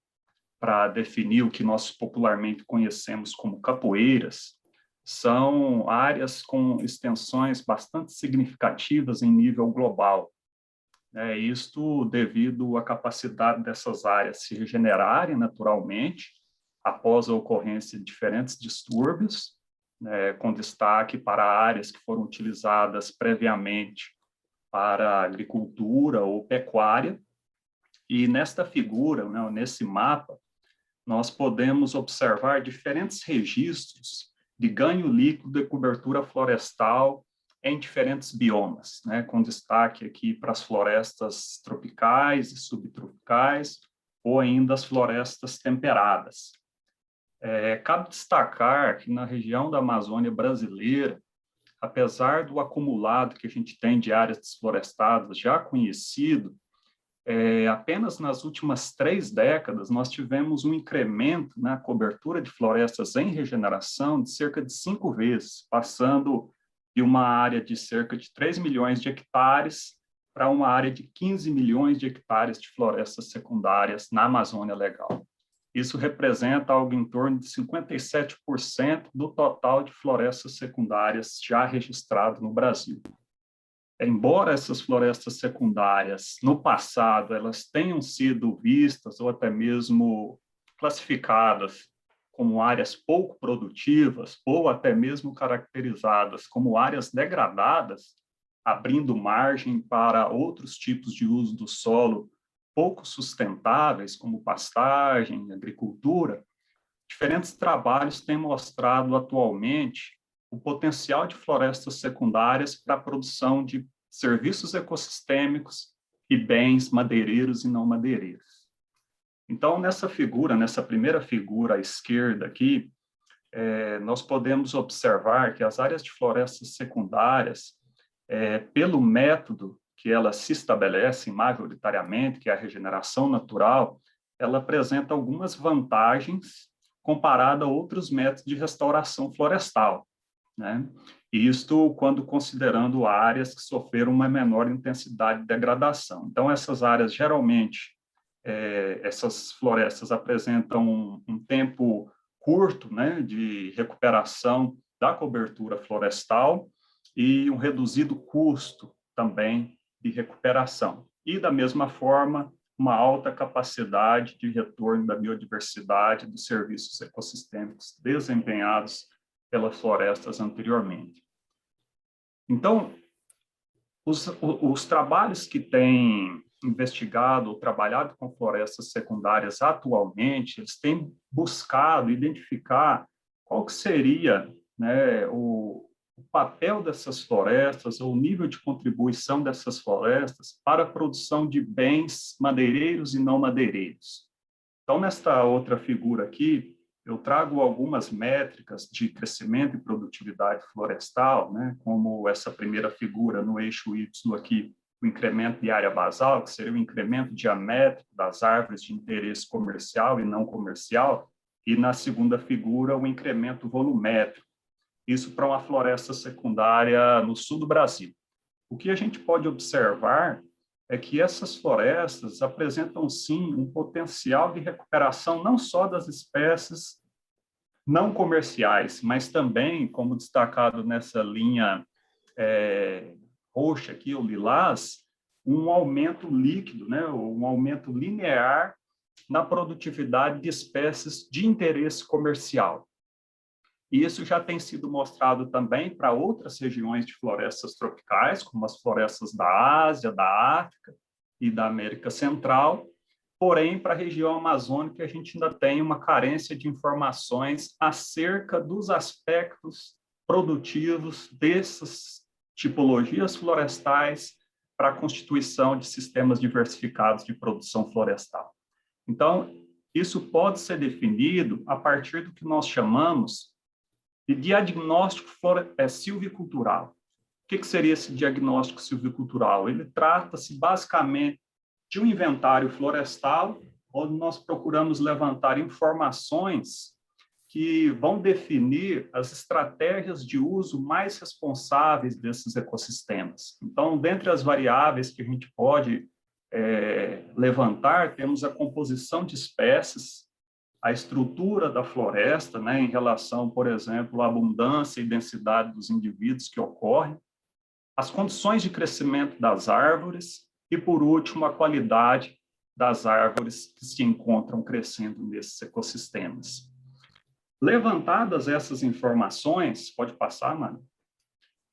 para definir o que nós popularmente conhecemos como capoeiras, são áreas com extensões bastante significativas em nível global. Isto devido à capacidade dessas áreas se regenerarem naturalmente após a ocorrência de diferentes distúrbios, com destaque para áreas que foram utilizadas previamente para agricultura ou pecuária. E nesta figura, né, nesse mapa, nós podemos observar diferentes registros de ganho líquido e cobertura florestal em diferentes biomas, né, com destaque aqui para as florestas tropicais e subtropicais, ou ainda as florestas temperadas. Cabe destacar que na região da Amazônia brasileira, apesar do acumulado que a gente tem de áreas desflorestadas já conhecido, apenas nas últimas 3 décadas nós tivemos um incremento na cobertura de florestas em regeneração de cerca de 5 vezes, passando de uma área de cerca de 3 milhões de hectares para uma área de 15 milhões de hectares de florestas secundárias na Amazônia Legal. Isso representa algo em torno de 57% do total de florestas secundárias já registrado no Brasil. Embora essas florestas secundárias, no passado, elas tenham sido vistas ou até mesmo classificadas como áreas pouco produtivas ou até mesmo caracterizadas como áreas degradadas, abrindo margem para outros tipos de uso do solo pouco sustentáveis, como pastagem, agricultura, diferentes trabalhos têm mostrado atualmente o potencial de florestas secundárias para a produção de serviços ecossistêmicos e bens madeireiros e não madeireiros. Então, nessa primeira figura à esquerda aqui, nós podemos observar que as áreas de florestas secundárias, pelo método que elas se estabelecem majoritariamente, que é a regeneração natural, ela apresenta algumas vantagens comparada a outros métodos de restauração florestal, né? Isto quando considerando áreas que sofreram uma menor intensidade de degradação. Então, essas áreas, geralmente, essas florestas apresentam um tempo curto, né, de recuperação da cobertura florestal e um reduzido custo também de recuperação. E, da mesma forma, uma alta capacidade de retorno da biodiversidade dos serviços ecossistêmicos desempenhados pelas florestas anteriormente. Então, os trabalhos que têm investigado ou trabalhado com florestas secundárias atualmente, eles têm buscado identificar qual que seria, né, o papel dessas florestas, ou o nível de contribuição dessas florestas para a produção de bens madeireiros e não madeireiros. Então, nesta outra figura aqui, eu trago algumas métricas de crescimento e produtividade florestal, né, como essa primeira figura no eixo Y aqui, o incremento de área basal, que seria o incremento diamétrico das árvores de interesse comercial e não comercial, e na segunda figura, o incremento volumétrico. Isso para uma floresta secundária no sul do Brasil. O que a gente pode observar é que essas florestas apresentam, sim, um potencial de recuperação não só das espécies não comerciais, mas também, como destacado nessa linha roxa aqui, ou lilás, um aumento líquido, né, um aumento linear na produtividade de espécies de interesse comercial. E isso já tem sido mostrado também para outras regiões de florestas tropicais, como as florestas da Ásia, da África e da América Central. Porém, para a região amazônica, a gente ainda tem uma carência de informações acerca dos aspectos produtivos tipologias florestais para a constituição de sistemas diversificados de produção florestal. Então, isso pode ser definido a partir do que nós chamamos de diagnóstico silvicultural. O que seria esse diagnóstico silvicultural? Ele trata-se basicamente de um inventário florestal, onde nós procuramos levantar informações que vão definir as estratégias de uso mais responsáveis desses ecossistemas. Então, dentre as variáveis que a gente pode levantar, temos a composição de espécies, a estrutura da floresta, né, em relação, por exemplo, à abundância e densidade dos indivíduos que ocorrem, as condições de crescimento das árvores e, por último, a qualidade das árvores que se encontram crescendo nesses ecossistemas. Levantadas essas informações, pode passar, Mano?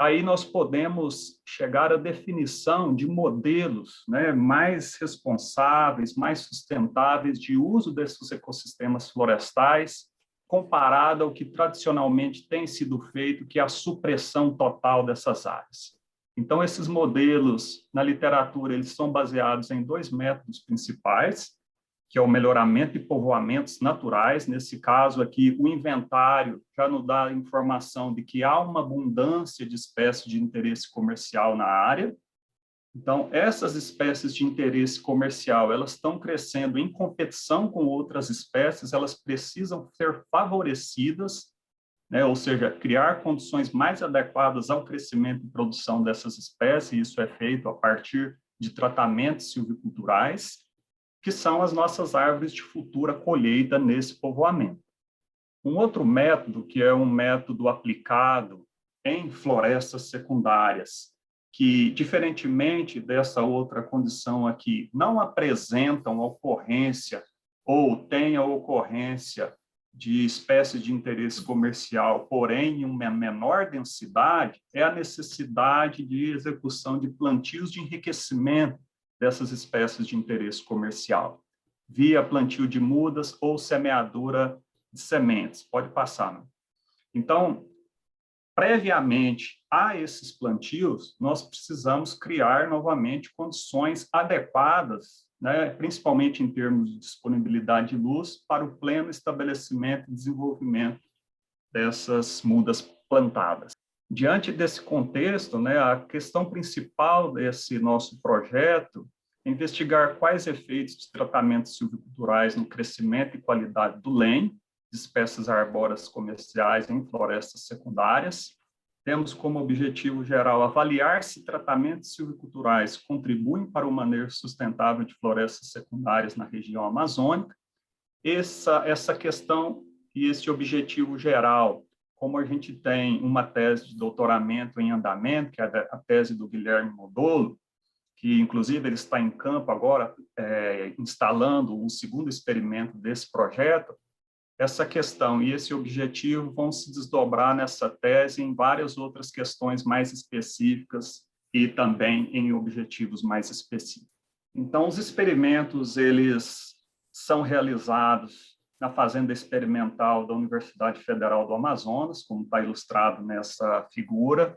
Aí nós podemos chegar à definição de modelos, né, mais responsáveis, mais sustentáveis de uso desses ecossistemas florestais, comparado ao que tradicionalmente tem sido feito, que é a supressão total dessas áreas. Então, esses modelos, na literatura, eles são baseados em 2 métodos principais, que é o melhoramento de povoamentos naturais. Nesse caso aqui, o inventário já nos dá a informação de que há uma abundância de espécies de interesse comercial na área. Então, essas espécies de interesse comercial, elas estão crescendo em competição com outras espécies, elas precisam ser favorecidas, né? Ou seja, criar condições mais adequadas ao crescimento e produção dessas espécies, e isso é feito a partir de tratamentos silviculturais, que são as nossas árvores de futura colheita nesse povoamento. Um outro método, que é um método aplicado em florestas secundárias, que, diferentemente dessa outra condição aqui, não apresentam ocorrência ou têm a ocorrência de espécies de interesse comercial, porém em uma menor densidade, é a necessidade de execução de plantios de enriquecimento dessas espécies de interesse comercial, via plantio de mudas ou semeadura de sementes. Pode passar, né? Então, previamente a esses plantios, nós precisamos criar novamente condições adequadas, né, principalmente em termos de disponibilidade de luz, para o pleno estabelecimento e desenvolvimento dessas mudas plantadas. Diante desse contexto, né, a questão principal desse nosso projeto é investigar quais efeitos de tratamentos silviculturais no crescimento e qualidade do lenho, de espécies arbóreas comerciais em florestas secundárias. Temos como objetivo geral avaliar se tratamentos silviculturais contribuem para o manejo sustentável de florestas secundárias na região amazônica. Essa questão e esse objetivo geral, como a gente tem uma tese de doutoramento em andamento, que é a tese do Guilherme Modolo, que inclusive ele está em campo agora, instalando um segundo experimento desse projeto, essa questão e esse objetivo vão se desdobrar nessa tese em várias outras questões mais específicas e também em objetivos mais específicos. Então, os experimentos, eles são realizados na Fazenda Experimental da Universidade Federal do Amazonas, como está ilustrado nessa figura.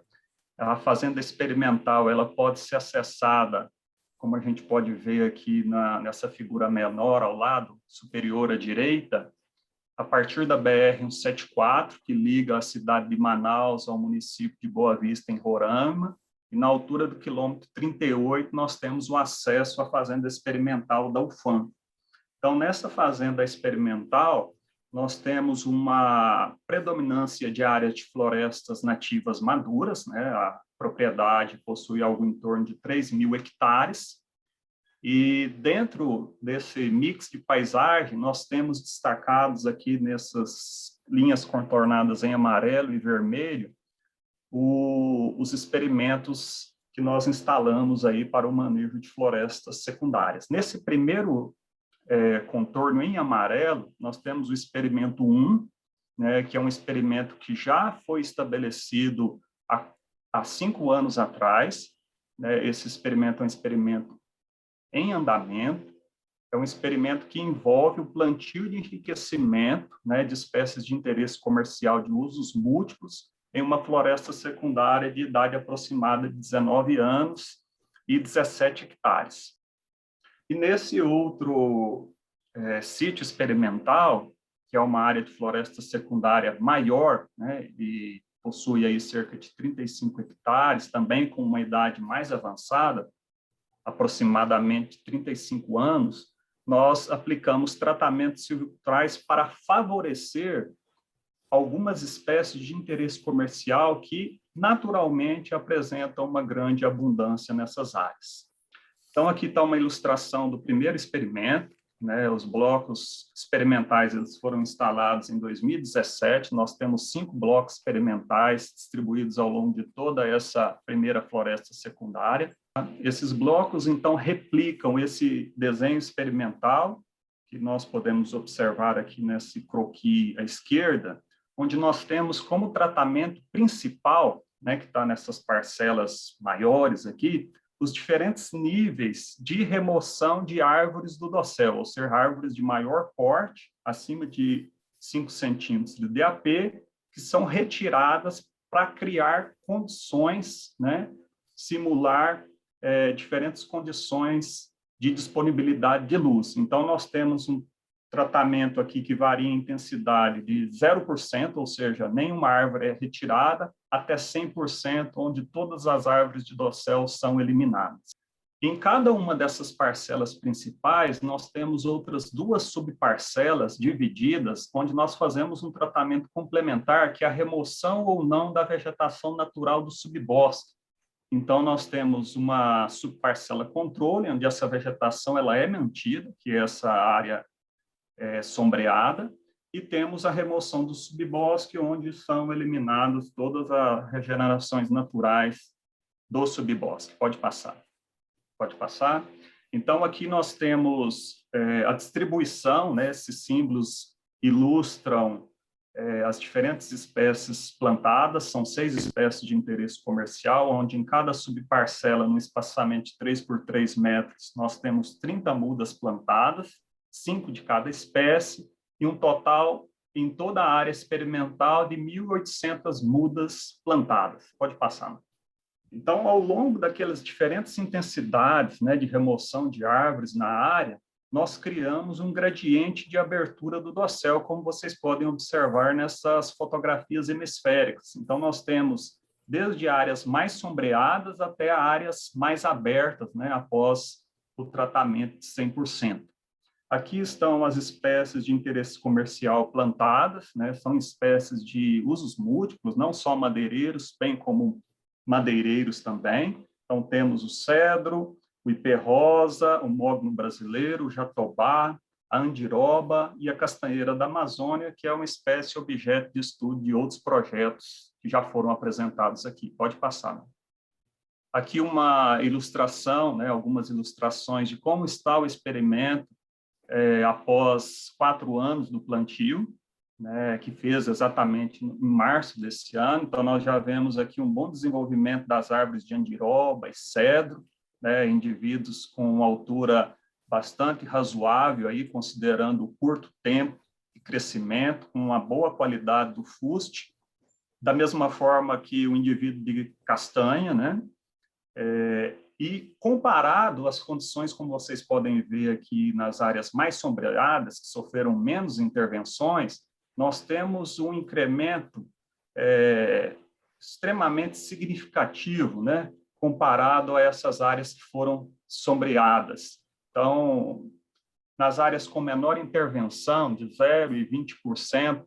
A Fazenda Experimental, ela pode ser acessada, como a gente pode ver aqui nessa figura menor ao lado superior à direita, a partir da BR-174, que liga a cidade de Manaus ao município de Boa Vista, em Roraima, e na altura do quilômetro 38, nós temos o acesso à Fazenda Experimental da UFAM. Então, nessa Fazenda Experimental, nós temos uma predominância de áreas de florestas nativas maduras, né? A propriedade possui algo em torno de 3.000 hectares, e dentro desse mix de paisagem, nós temos destacados aqui nessas linhas contornadas em amarelo e vermelho, os experimentos que nós instalamos aí para o manejo de florestas secundárias. Nesse primeiro contorno em amarelo, nós temos o experimento 1, né, que é um experimento que já foi estabelecido há 5 anos atrás. Né? Esse experimento é um experimento em andamento, é um experimento que envolve o plantio de enriquecimento, né, de espécies de interesse comercial de usos múltiplos em uma floresta secundária de idade aproximada de 19 anos e 17 hectares. E nesse outro sítio experimental, que é uma área de floresta secundária maior, né, e possui aí cerca de 35 hectares, também com uma idade mais avançada, aproximadamente 35 anos, nós aplicamos tratamentos silviculturais para favorecer algumas espécies de interesse comercial que naturalmente apresentam uma grande abundância nessas áreas. Então, aqui está uma ilustração do primeiro experimento, né? Os blocos experimentais eles foram instalados em 2017, nós temos 5 blocos experimentais distribuídos ao longo de toda essa primeira floresta secundária. Esses blocos, então, replicam esse desenho experimental, que nós podemos observar aqui nesse croquis à esquerda, onde nós temos como tratamento principal, né, que está nessas parcelas maiores aqui, os diferentes níveis de remoção de árvores do dossel, ou seja, árvores de maior porte, acima de 5 centímetros de DAP, que são retiradas para criar condições, né, simular diferentes condições de disponibilidade de luz. Então, nós temos um tratamento aqui que varia em intensidade de 0%, ou seja, nenhuma árvore é retirada, até 100%, onde todas as árvores de dossel são eliminadas. Em cada uma dessas parcelas principais, nós temos outras 2 subparcelas divididas, onde nós fazemos um tratamento complementar, que é a remoção ou não da vegetação natural do subbosque. Então, nós temos uma subparcela controle, onde essa vegetação ela é mantida, que é essa área sombreada, e temos a remoção do subbosque, onde são eliminadas todas as regenerações naturais do subbosque. Pode passar. Pode passar. Então, aqui nós temos a distribuição, né? Esses símbolos ilustram as diferentes espécies plantadas, são 6 espécies de interesse comercial, onde em cada subparcela, no espaçamento de 3 por 3 metros, nós temos 30 mudas plantadas, 5 de cada espécie, e um total em toda a área experimental de 1.800 mudas plantadas. Pode passar. Então, ao longo daquelas diferentes intensidades, né, de remoção de árvores na área, nós criamos um gradiente de abertura do dossel, como vocês podem observar nessas fotografias hemisféricas. Então, nós temos desde áreas mais sombreadas até áreas mais abertas, né, após o tratamento de 100%. Aqui estão as espécies de interesse comercial plantadas, né, são espécies de usos múltiplos, não só madeireiros, bem como madeireiros também. Então, temos o cedro, o ipê-rosa, o mogno brasileiro, o jatobá, a andiroba e a castanheira da Amazônia, que é uma espécie objeto de estudo de outros projetos que já foram apresentados aqui. Pode passar. Aqui uma ilustração, né, algumas ilustrações de como está o experimento após 4 anos do plantio, né, que fez exatamente em março desse ano. Então, nós já vemos aqui um bom desenvolvimento das árvores de andiroba e cedro, né, indivíduos com altura bastante razoável, aí, considerando o curto tempo de crescimento, com uma boa qualidade do fuste, da mesma forma que o indivíduo de castanha, né, e comparado às condições, como vocês podem ver aqui nas áreas mais sombreadas, que sofreram menos intervenções, nós temos um incremento extremamente significativo, né, comparado a essas áreas que foram sombreadas. Então, nas áreas com menor intervenção, de 0 e 20%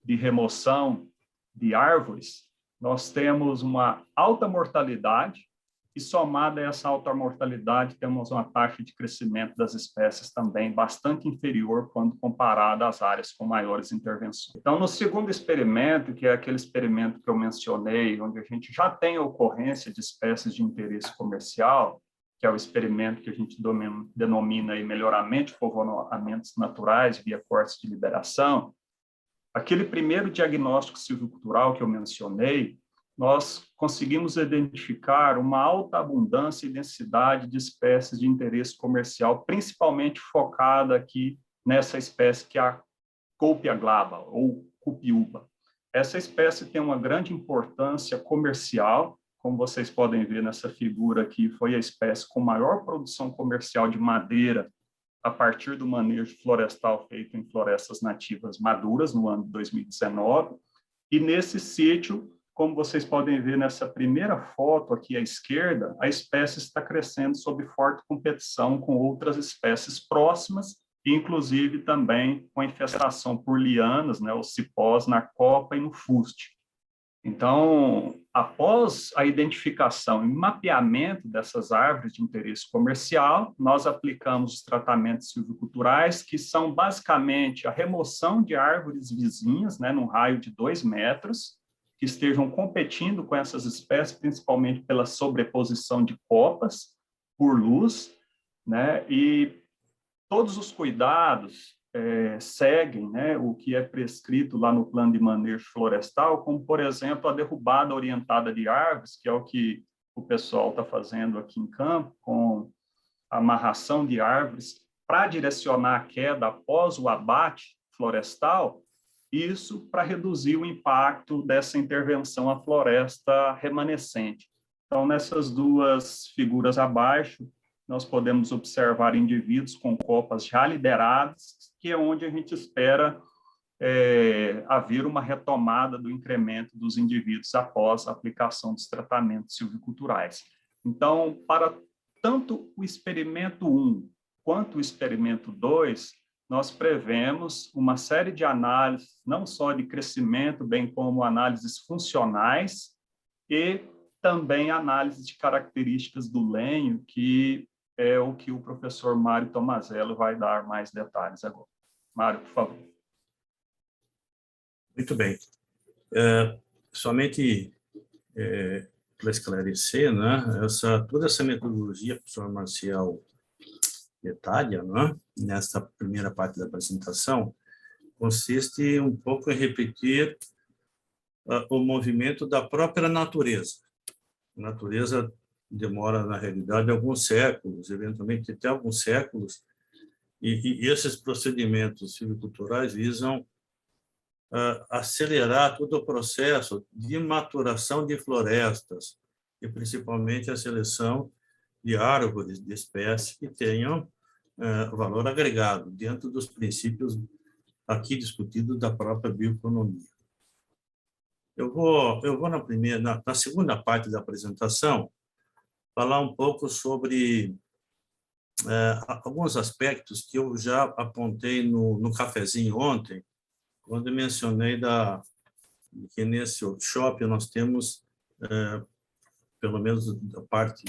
de remoção de árvores, nós temos uma alta mortalidade, e somada a essa alta mortalidade, temos uma taxa de crescimento das espécies também bastante inferior quando comparada às áreas com maiores intervenções. Então, no segundo experimento, que é aquele experimento que eu mencionei, onde a gente já tem a ocorrência de espécies de interesse comercial, que é o experimento que a gente denomina aí melhoramento de povoamentos naturais via cortes de liberação, aquele primeiro diagnóstico silvicultural que eu mencionei, nós conseguimos identificar uma alta abundância e densidade de espécies de interesse comercial, principalmente focada aqui nessa espécie que é a Coupia glaba, ou cupiúba. Essa espécie tem uma grande importância comercial, como vocês podem ver nessa figura aqui, foi a espécie com maior produção comercial de madeira a partir do manejo florestal feito em florestas nativas maduras no ano de 2019. E nesse sítio, como vocês podem ver nessa primeira foto aqui à esquerda, a espécie está crescendo sob forte competição com outras espécies próximas, inclusive também com a infestação por lianas, né, os cipós na copa e no fuste. Então, após a identificação e mapeamento dessas árvores de interesse comercial, nós aplicamos os tratamentos silviculturais, que são basicamente a remoção de árvores vizinhas, né, num raio de 2 metros, que estejam competindo com essas espécies, principalmente pela sobreposição de copas por luz, né, e todos os cuidados seguem, né, o que é prescrito lá no plano de manejo florestal, como, por exemplo, a derrubada orientada de árvores, que é o que o pessoal está fazendo aqui em campo, com a amarração de árvores para direcionar a queda após o abate florestal, isso para reduzir o impacto dessa intervenção à floresta remanescente. Então, nessas duas figuras abaixo, nós podemos observar indivíduos com copas já lideradas, que é onde a gente espera haver uma retomada do incremento dos indivíduos após a aplicação dos tratamentos silviculturais. Então, para tanto o experimento 1 quanto o experimento 2, nós prevemos uma série de análises, não só de crescimento, bem como análises funcionais e também análise de características do lenho, que é o que o professor Mário Tomazello vai dar mais detalhes agora. Mário, por favor. Muito bem. Somente para esclarecer, né, toda essa metodologia, professor Marcial detalha, né, nessa primeira parte da apresentação, consiste um pouco em repetir o movimento da própria natureza. A natureza demora, na realidade, alguns séculos, eventualmente até alguns séculos, e esses procedimentos silviculturais visam acelerar todo o processo de maturação de florestas, e principalmente a seleção de árvores de espécies que tenham valor agregado, dentro dos princípios aqui discutidos da própria bioeconomia. Eu vou na segunda parte da apresentação, falar um pouco sobre alguns aspectos que eu já apontei no cafezinho ontem, quando eu mencionei que nesse workshop nós temos, pelo menos da parte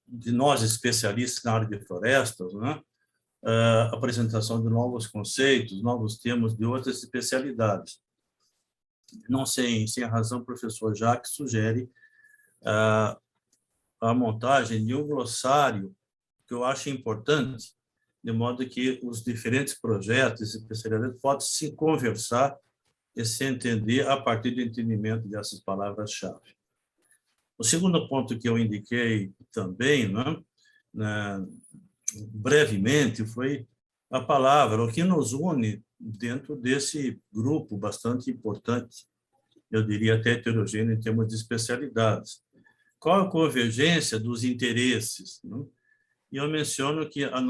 de nós especialistas na área de florestas, né, apresentação de novos conceitos, novos termos de outras especialidades. Não sem razão, o professor Jacques sugere a montagem de um glossário que eu acho importante, de modo que os diferentes projetos e especialidades possam se conversar e se entender a partir do entendimento dessas palavras-chave. O segundo ponto que eu indiquei também, né, brevemente, foi a palavra, o que nos une dentro desse grupo bastante importante, eu diria até heterogêneo em termos de especialidades. Qual a convergência dos interesses? Né? E eu menciono que a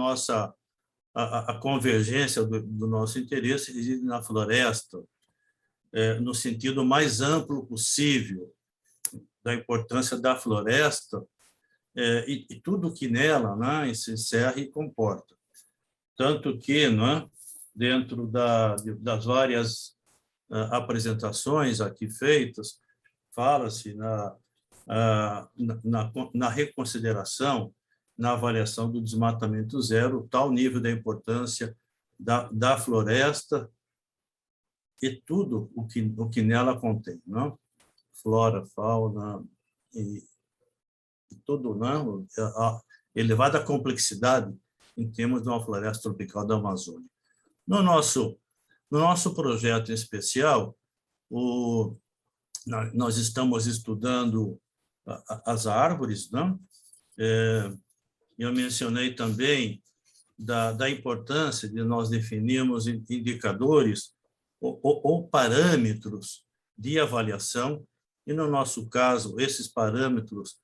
convergência do nosso interesse reside na floresta, no sentido mais amplo possível, da importância da floresta e tudo que nela, né, se encerra e comporta. Tanto que, né, dentro das várias apresentações aqui feitas, fala-se na reconsideração, na avaliação do desmatamento zero, tal nível da importância da floresta e tudo o que nela contém, não? Flora, fauna e tudo, não? A elevada complexidade em termos de uma floresta tropical da Amazônia. No nosso projeto em especial, nós estamos estudando as árvores, não? Eu mencionei também da importância de nós definirmos indicadores ou parâmetros de avaliação, e, no nosso caso, esses parâmetros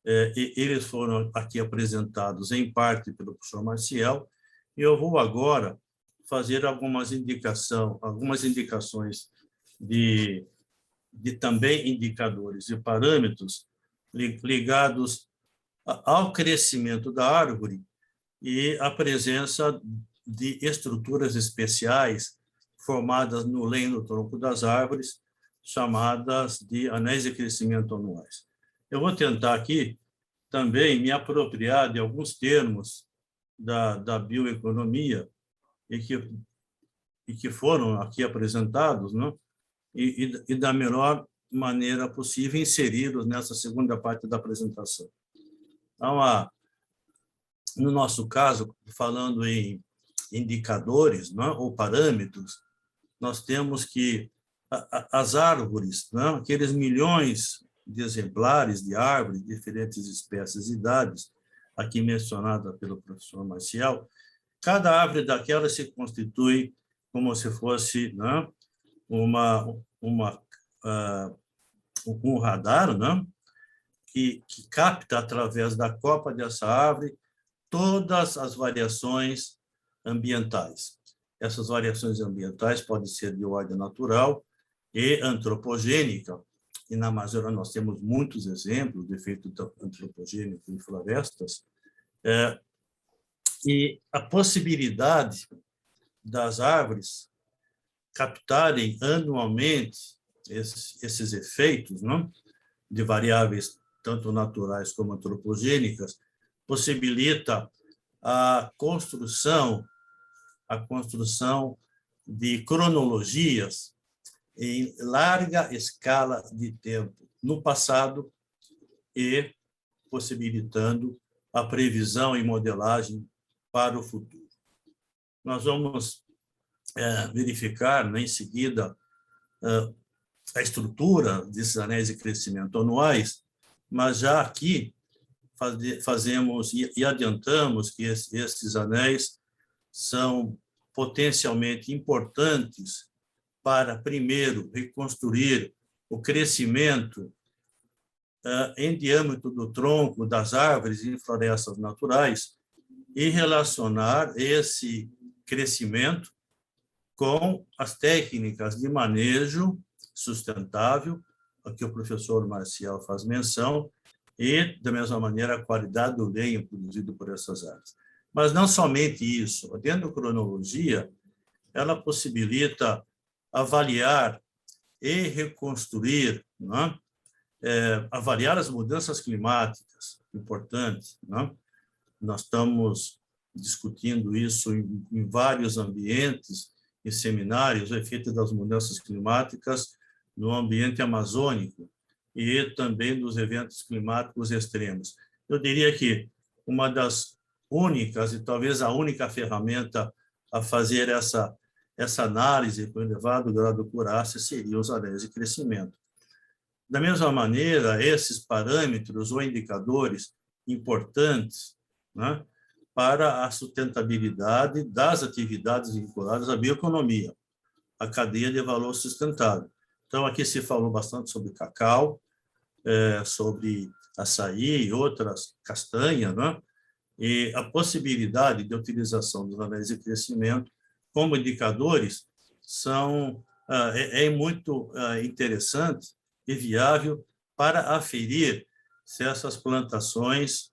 eles foram aqui apresentados em parte pelo professor Marcial, e eu vou agora fazer algumas indicações de também indicadores e parâmetros ligados ao crescimento da árvore e à presença de estruturas especiais formadas no lenho do tronco das árvores, chamadas de anéis de crescimento anuais. Eu vou tentar aqui também me apropriar de alguns termos da bioeconomia e que foram aqui apresentados, né? E da melhor maneira possível inseridos nessa segunda parte da apresentação. Então, no nosso caso, falando em indicadores, né, ou parâmetros, nós temos que as árvores, né, aqueles milhões de exemplares de árvores, diferentes espécies e idades, aqui mencionada pelo professor Marcial, cada árvore daquela se constitui como se fosse, né, um radar, né, que capta, através da copa dessa árvore, todas as variações ambientais. Essas variações ambientais podem ser de ordem natural e antropogênica, e na Amazônia nós temos muitos exemplos de efeito antropogênico em florestas, e a possibilidade das árvores captarem anualmente esses efeitos, não? De variáveis tanto naturais como antropogênicas, possibilita a construção de cronologias em larga escala de tempo no passado e possibilitando a previsão e modelagem para o futuro. Nós vamos verificar, né, em seguida, a estrutura desses anéis de crescimento anuais, mas já aqui fazemos e adiantamos que esses anéis são potencialmente importantes para, primeiro, reconstruir o crescimento em diâmetro do tronco das árvores em florestas naturais e relacionar esse crescimento com as técnicas de manejo sustentável, a que o professor Marcial faz menção, e, da mesma maneira, a qualidade do lenho produzido por essas árvores. Mas não somente isso. A dendrocronologia, ela possibilita avaliar e reconstruir, né? Avaliar as mudanças climáticas, importantes, né? Nós estamos discutindo isso em vários ambientes, em seminários, o efeito das mudanças climáticas no ambiente amazônico e também dos eventos climáticos extremos. Eu diria que uma das únicas, e talvez a única ferramenta a fazer essa análise com elevado grau de acurácia seria os anéis de crescimento. Da mesma maneira, esses parâmetros ou indicadores importantes, né, para a sustentabilidade das atividades vinculadas à bioeconomia, a cadeia de valor sustentável. Então, aqui se falou bastante sobre cacau, sobre açaí e outras castanhas, né? E a possibilidade de utilização dos anéis de crescimento como indicadores é muito interessante e viável para aferir se essas plantações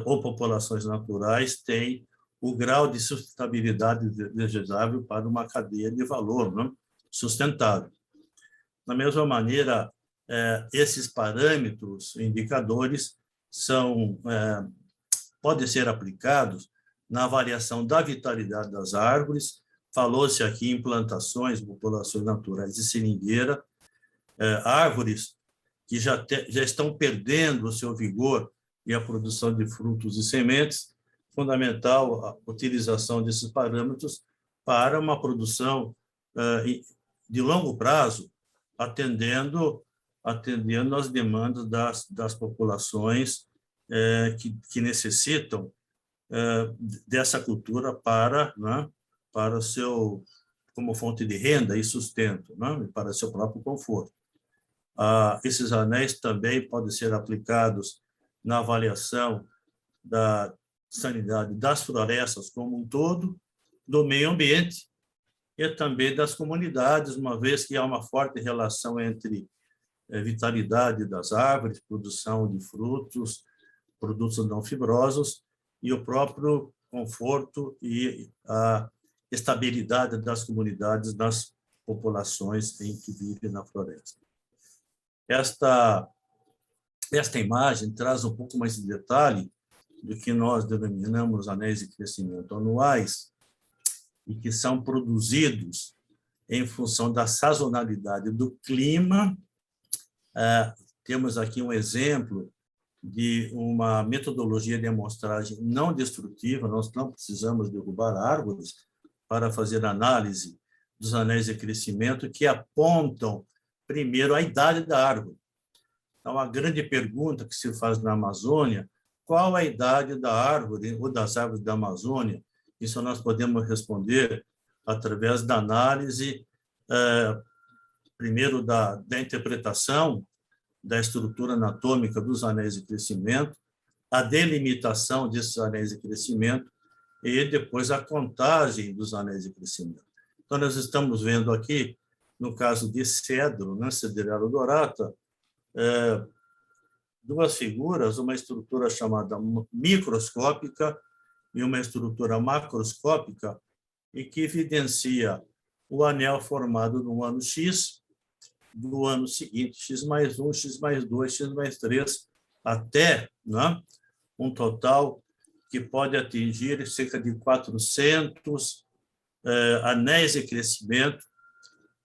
ou populações naturais têm o grau de sustentabilidade desejável para uma cadeia de valor, né, sustentável. Da mesma maneira, esses parâmetros, indicadores, podem ser aplicados na avaliação da vitalidade das árvores. Falou-se aqui em plantações, populações naturais de seringueira, árvores que já estão perdendo o seu vigor e a produção de frutos e sementes, fundamental a utilização desses parâmetros para uma produção de longo prazo, atendendo às demandas das populações que necessitam dessa cultura para o seu como fonte de renda e sustento, né? Para seu próprio conforto. Esses anéis também podem ser aplicados na avaliação da sanidade das florestas como um todo, do meio ambiente e também das comunidades, uma vez que há uma forte relação entre vitalidade das árvores, produção de frutos, produtos não fibrosos e o próprio conforto e a estabilidade das comunidades, das populações em que vivem na floresta. Esta imagem traz um pouco mais de detalhe do que nós denominamos anéis de crescimento anuais e que são produzidos em função da sazonalidade do clima. Temos aqui um exemplo de uma metodologia de amostragem não destrutiva. Nós não precisamos derrubar árvores para fazer análise dos anéis de crescimento que apontam, primeiro, a idade da árvore. Então, a grande pergunta que se faz na Amazônia, qual a idade da árvore ou das árvores da Amazônia? Isso nós podemos responder através da análise, primeiro, da interpretação da estrutura anatômica dos anéis de crescimento, a delimitação desses anéis de crescimento e depois a contagem dos anéis de crescimento. Então, nós estamos vendo aqui, no caso de cedro, né, Cederella odorata, duas figuras, uma estrutura chamada microscópica e uma estrutura macroscópica, e que evidencia o anel formado no ano X, do ano seguinte, X mais 1, X mais 2, X mais 3, até, né, um total que pode atingir cerca de 400 anéis de crescimento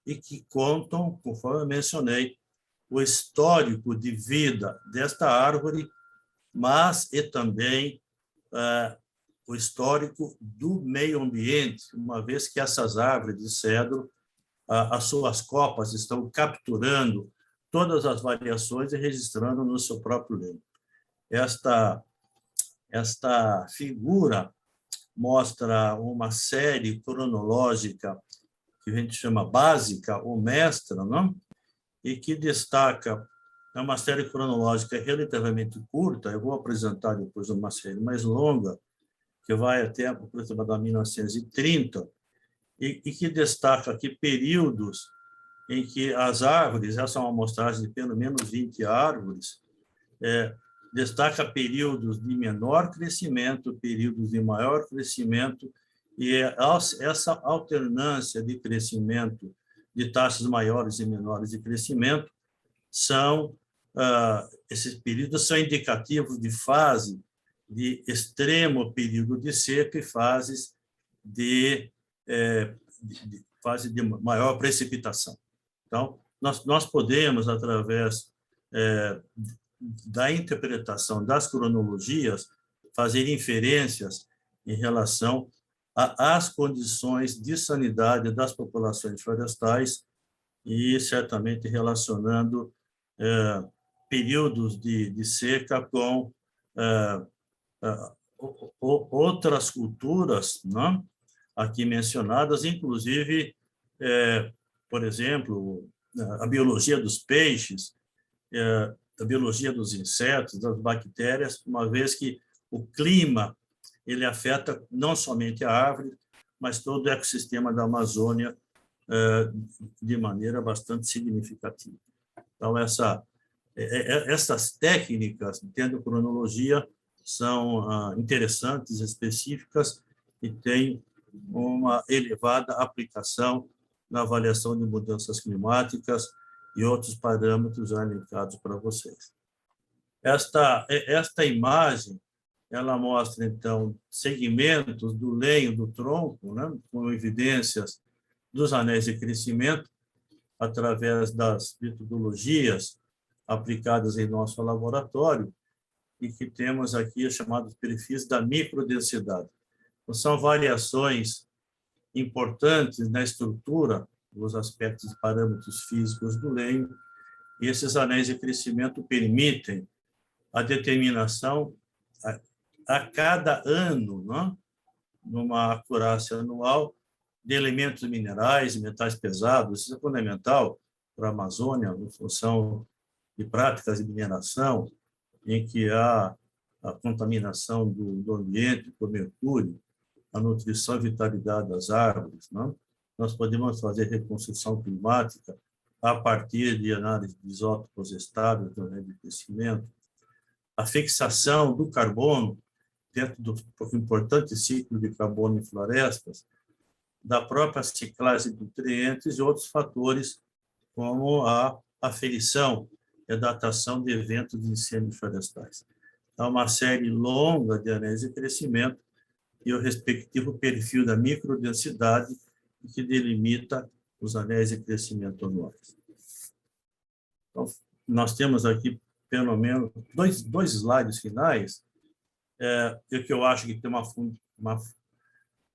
e que contam, conforme eu mencionei, o histórico de vida desta árvore, mas e também o histórico do meio ambiente, uma vez que essas árvores de cedro, as suas copas estão capturando todas as variações e registrando no seu próprio leito. Esta figura mostra uma série cronológica que a gente chama básica ou mestra, não? E que destaca uma série cronológica relativamente curta. Eu vou apresentar depois uma série mais longa, que vai até aproximadamente 1930, e que destaca aqui períodos em que as árvores, essa é uma amostragem de pelo menos 20 árvores, destaca períodos de menor crescimento, períodos de maior crescimento, e essa alternância de crescimento, de taxas maiores e menores de crescimento, esses períodos são indicativos de fase de extremo período de seca e fases de fase de maior precipitação. Então, nós podemos, através da interpretação das cronologias, fazer inferências em relação às condições de sanidade das populações florestais e, certamente, relacionando períodos de seca com outras culturas, não? Aqui mencionadas, inclusive, por exemplo, a biologia dos peixes, a biologia dos insetos, das bactérias, uma vez que o clima ele afeta não somente a árvore, mas todo o ecossistema da Amazônia de maneira bastante significativa. Então, essas técnicas, tendo cronologia, são interessantes, específicas e têm uma elevada aplicação na avaliação de mudanças climáticas e outros parâmetros elencados para vocês. Esta imagem, ela mostra, então, segmentos do lenho do tronco, né, com evidências dos anéis de crescimento, através das metodologias aplicadas em nosso laboratório, e que temos aqui os chamados perfis da microdensidade. Então, são variações importantes na estrutura, os aspectos e parâmetros físicos do lenho, e esses anéis de crescimento permitem a determinação a cada ano, né, numa acurácia anual, de elementos minerais e metais pesados. Isso é fundamental para a Amazônia, em função de práticas de mineração, em que há a contaminação do ambiente por mercúrio, a nutrição e vitalidade das árvores. Não? Nós podemos fazer reconstrução climática a partir de análise de isótopos estáveis do enriquecimento, a fixação do carbono dentro do importante ciclo de carbono em florestas, da própria ciclagem de nutrientes e outros fatores, como a aferição e a datação de eventos de incêndios florestais. Há uma série longa de anéis de crescimento e o respectivo perfil da microdensidade que delimita os anéis de crescimento anuais. Então, nós temos aqui, pelo menos, dois slides finais, que eu acho que tem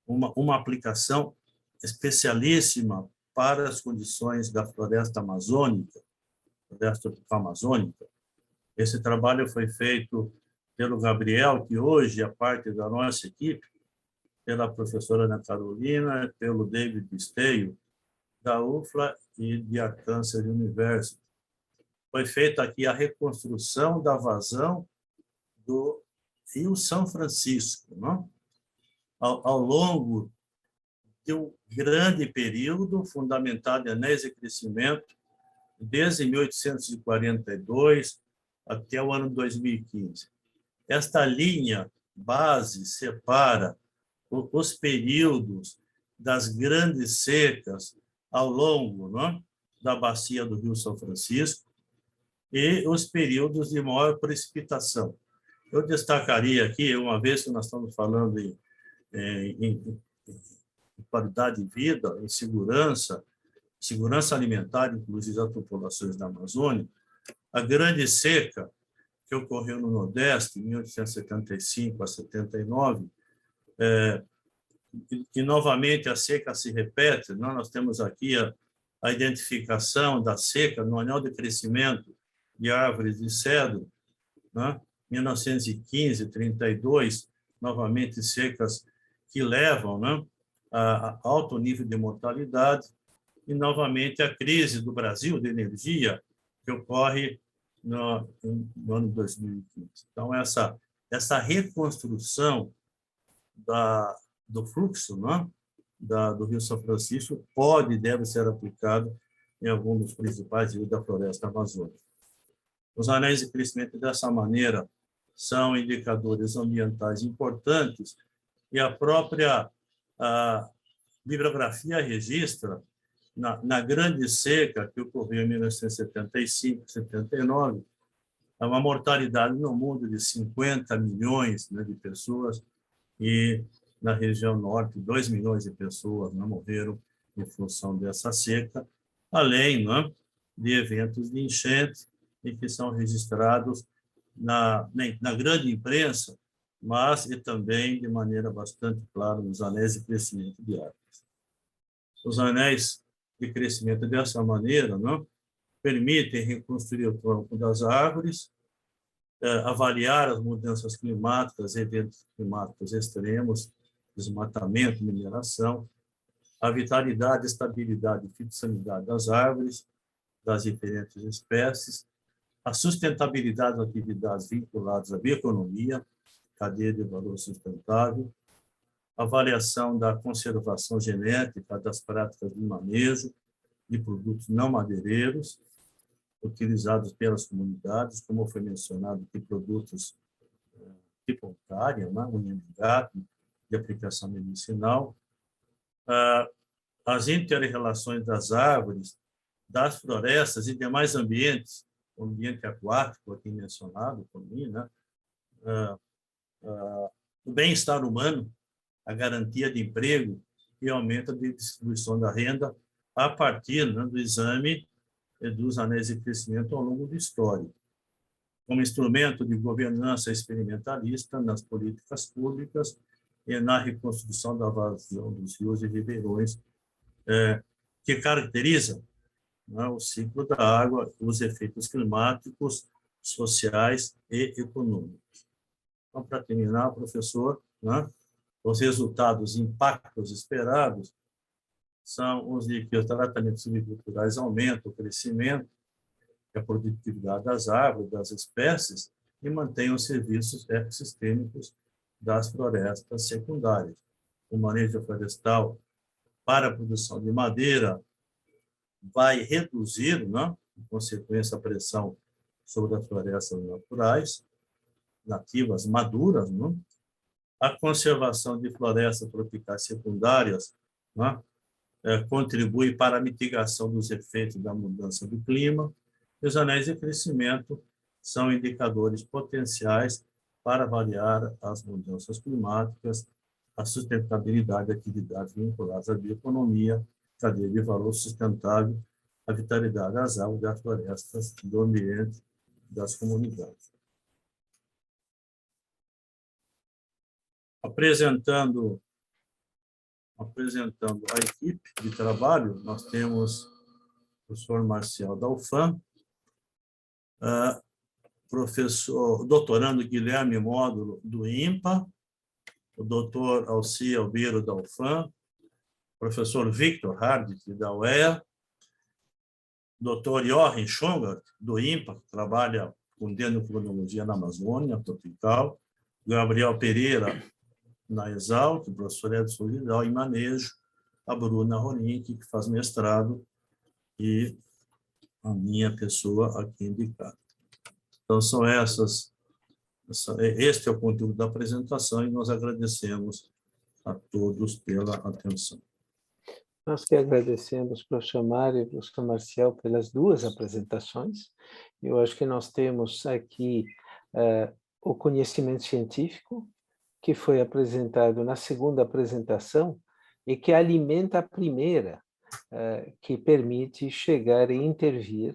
uma aplicação especialíssima para as condições da floresta amazônica, floresta amazônica. Esse trabalho foi feito pelo Gabriel, que hoje é parte da nossa equipe, pela professora Ana Carolina, pelo David Esteio, da UFLA e de Arkansas University. Foi feita aqui a reconstrução da vazão do Rio São Francisco, não? Ao longo de um grande período, fundamentado em anéis de crescimento, desde 1842 até o ano 2015. Esta linha base separa os períodos das grandes secas ao longo, não? Da bacia do Rio São Francisco e os períodos de maior precipitação. Eu destacaria aqui, uma vez que nós estamos falando em qualidade de vida, em segurança alimentar, inclusive das populações da Amazônia, a grande seca que ocorreu no Nordeste, em 1875 a 79, e novamente a seca se repete. Nós temos aqui a identificação da seca no anel de crescimento de árvores de cedro, né? 1915, 32, novamente secas que levam, né, a alto nível de mortalidade, e novamente a crise do Brasil de energia que ocorre no ano 2015. Então, essa reconstrução do fluxo, né, do Rio São Francisco pode e deve ser aplicado em algum dos principais rios da floresta amazônica. Os anéis de crescimento, dessa maneira, são indicadores ambientais importantes e a própria bibliografia registra, na grande seca que ocorreu em 1975, 79, uma mortalidade no mundo de 50 milhões, né, de pessoas, e na região norte, 2 milhões de pessoas, né, morreram em função dessa seca, além, né, de eventos de enchente, e que são registrados na grande imprensa, mas e também de maneira bastante clara nos anéis de crescimento de árvores. Os anéis de crescimento dessa maneira, não, permitem reconstruir o tronco das árvores, avaliar as mudanças climáticas, eventos climáticos extremos, desmatamento, mineração, a vitalidade, estabilidade e fitossanidade das árvores, das diferentes espécies, a sustentabilidade das atividades vinculadas à bioeconomia, cadeia de valor sustentável, avaliação da conservação genética das práticas de manejo de produtos não madeireiros utilizados pelas comunidades, como foi mencionado aqui, produtos tipo cária, unha de gato, de aplicação medicinal, as inter-relações das árvores, das florestas e demais ambientes, o ambiente aquático aqui mencionado por mim, né? O bem-estar humano, a garantia de emprego e aumento de distribuição da renda a partir, né, do exame dos anéis de crescimento ao longo da história, como instrumento de governança experimentalista nas políticas públicas e na reconstrução da vazão dos rios e ribeirões, que caracteriza, né, o ciclo da água, os efeitos climáticos, sociais e econômicos. Então, para terminar, professor, né, os resultados e impactos esperados são os de que os tratamentos silviculturais aumentam o crescimento e a produtividade das árvores, das espécies, e mantêm os serviços ecossistêmicos das florestas secundárias. O manejo florestal para a produção de madeira vai reduzir, né, em consequência, a pressão sobre as florestas naturais, nativas, maduras, né? A conservação de florestas tropicais secundárias, né, contribui para a mitigação dos efeitos da mudança do clima. E os anéis de crescimento são indicadores potenciais para avaliar as mudanças climáticas, a sustentabilidade de atividades vinculadas à bioeconomia, cadeia de valor sustentável, a vitalidade das árvores, das florestas, do ambiente, das comunidades. Apresentando a equipe de trabalho, nós temos o professor Marcial da UFAM, doutorando Guilherme Módulo do INPA, o doutor Alci Albeiro da UFAM, professor Victor Hardt da UEA, doutor Jochen Schongart do INPA, que trabalha com dendrocronologia na Amazônia tropical, Gabriel Pereira na Exalc, o professor Edson Vidal, e manejo, a Bruna Ronick, que faz mestrado, e a minha pessoa aqui indicada. Então, são este é o conteúdo da apresentação e nós agradecemos a todos pela atenção. Nós que agradecemos, professor Mário e professor Marcial, pelas duas apresentações. Eu acho que nós temos aqui o conhecimento científico, que foi apresentado na segunda apresentação e que alimenta a primeira, que permite chegar e intervir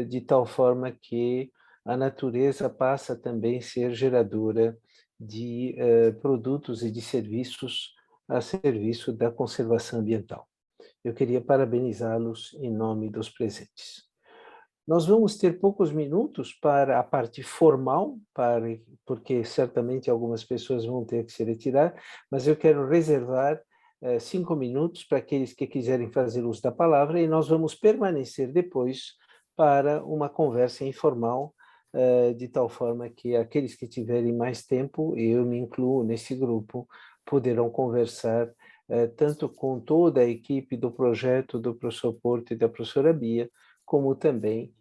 de tal forma que a natureza passa também a ser geradora de produtos e de serviços a serviço da conservação ambiental. Eu queria parabenizá-los em nome dos presentes. Nós vamos ter poucos minutos para a parte formal, porque certamente algumas pessoas vão ter que se retirar, mas eu quero reservar 5 minutos para aqueles que quiserem fazer uso da palavra, e nós vamos permanecer depois para uma conversa informal, de tal forma que aqueles que tiverem mais tempo, e eu me incluo nesse grupo, poderão conversar tanto com toda a equipe do projeto do professor Porto e da professora Bia, como também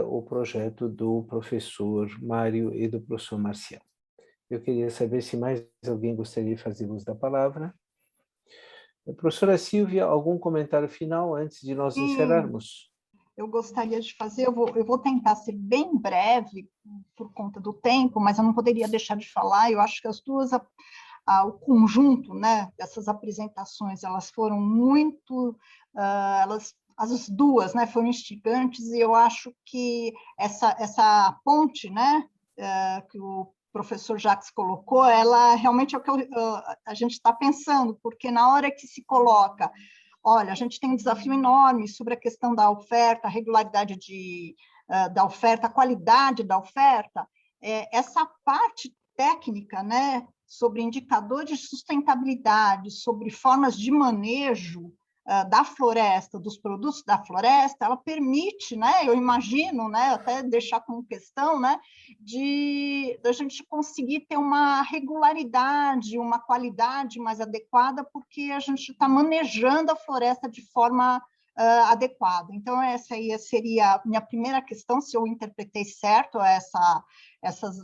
o projeto do professor Mário e do professor Marcial. Eu queria saber se mais alguém gostaria de fazer uso da palavra. Professora Silvia, algum comentário final antes de nós encerrarmos? Eu gostaria de fazer, eu vou tentar ser bem breve por conta do tempo, mas eu não poderia deixar de falar. Eu acho que as duas, o conjunto, né, dessas apresentações, elas foram muito, as duas, né, foram instigantes, e eu acho que essa ponte, né, que o professor Jacques colocou, ela realmente é o que a gente está pensando, porque na hora que se coloca, olha, a gente tem um desafio enorme sobre a questão da oferta, a regularidade da oferta, a qualidade da oferta, essa parte técnica, né, sobre indicadores de sustentabilidade, sobre formas de manejo da floresta, dos produtos da floresta, ela permite, né, eu imagino, né, até deixar como questão, né, da gente conseguir ter uma regularidade, uma qualidade mais adequada, porque a gente está manejando a floresta de forma adequada. Então, essa aí seria a minha primeira questão, se eu interpretei certo essas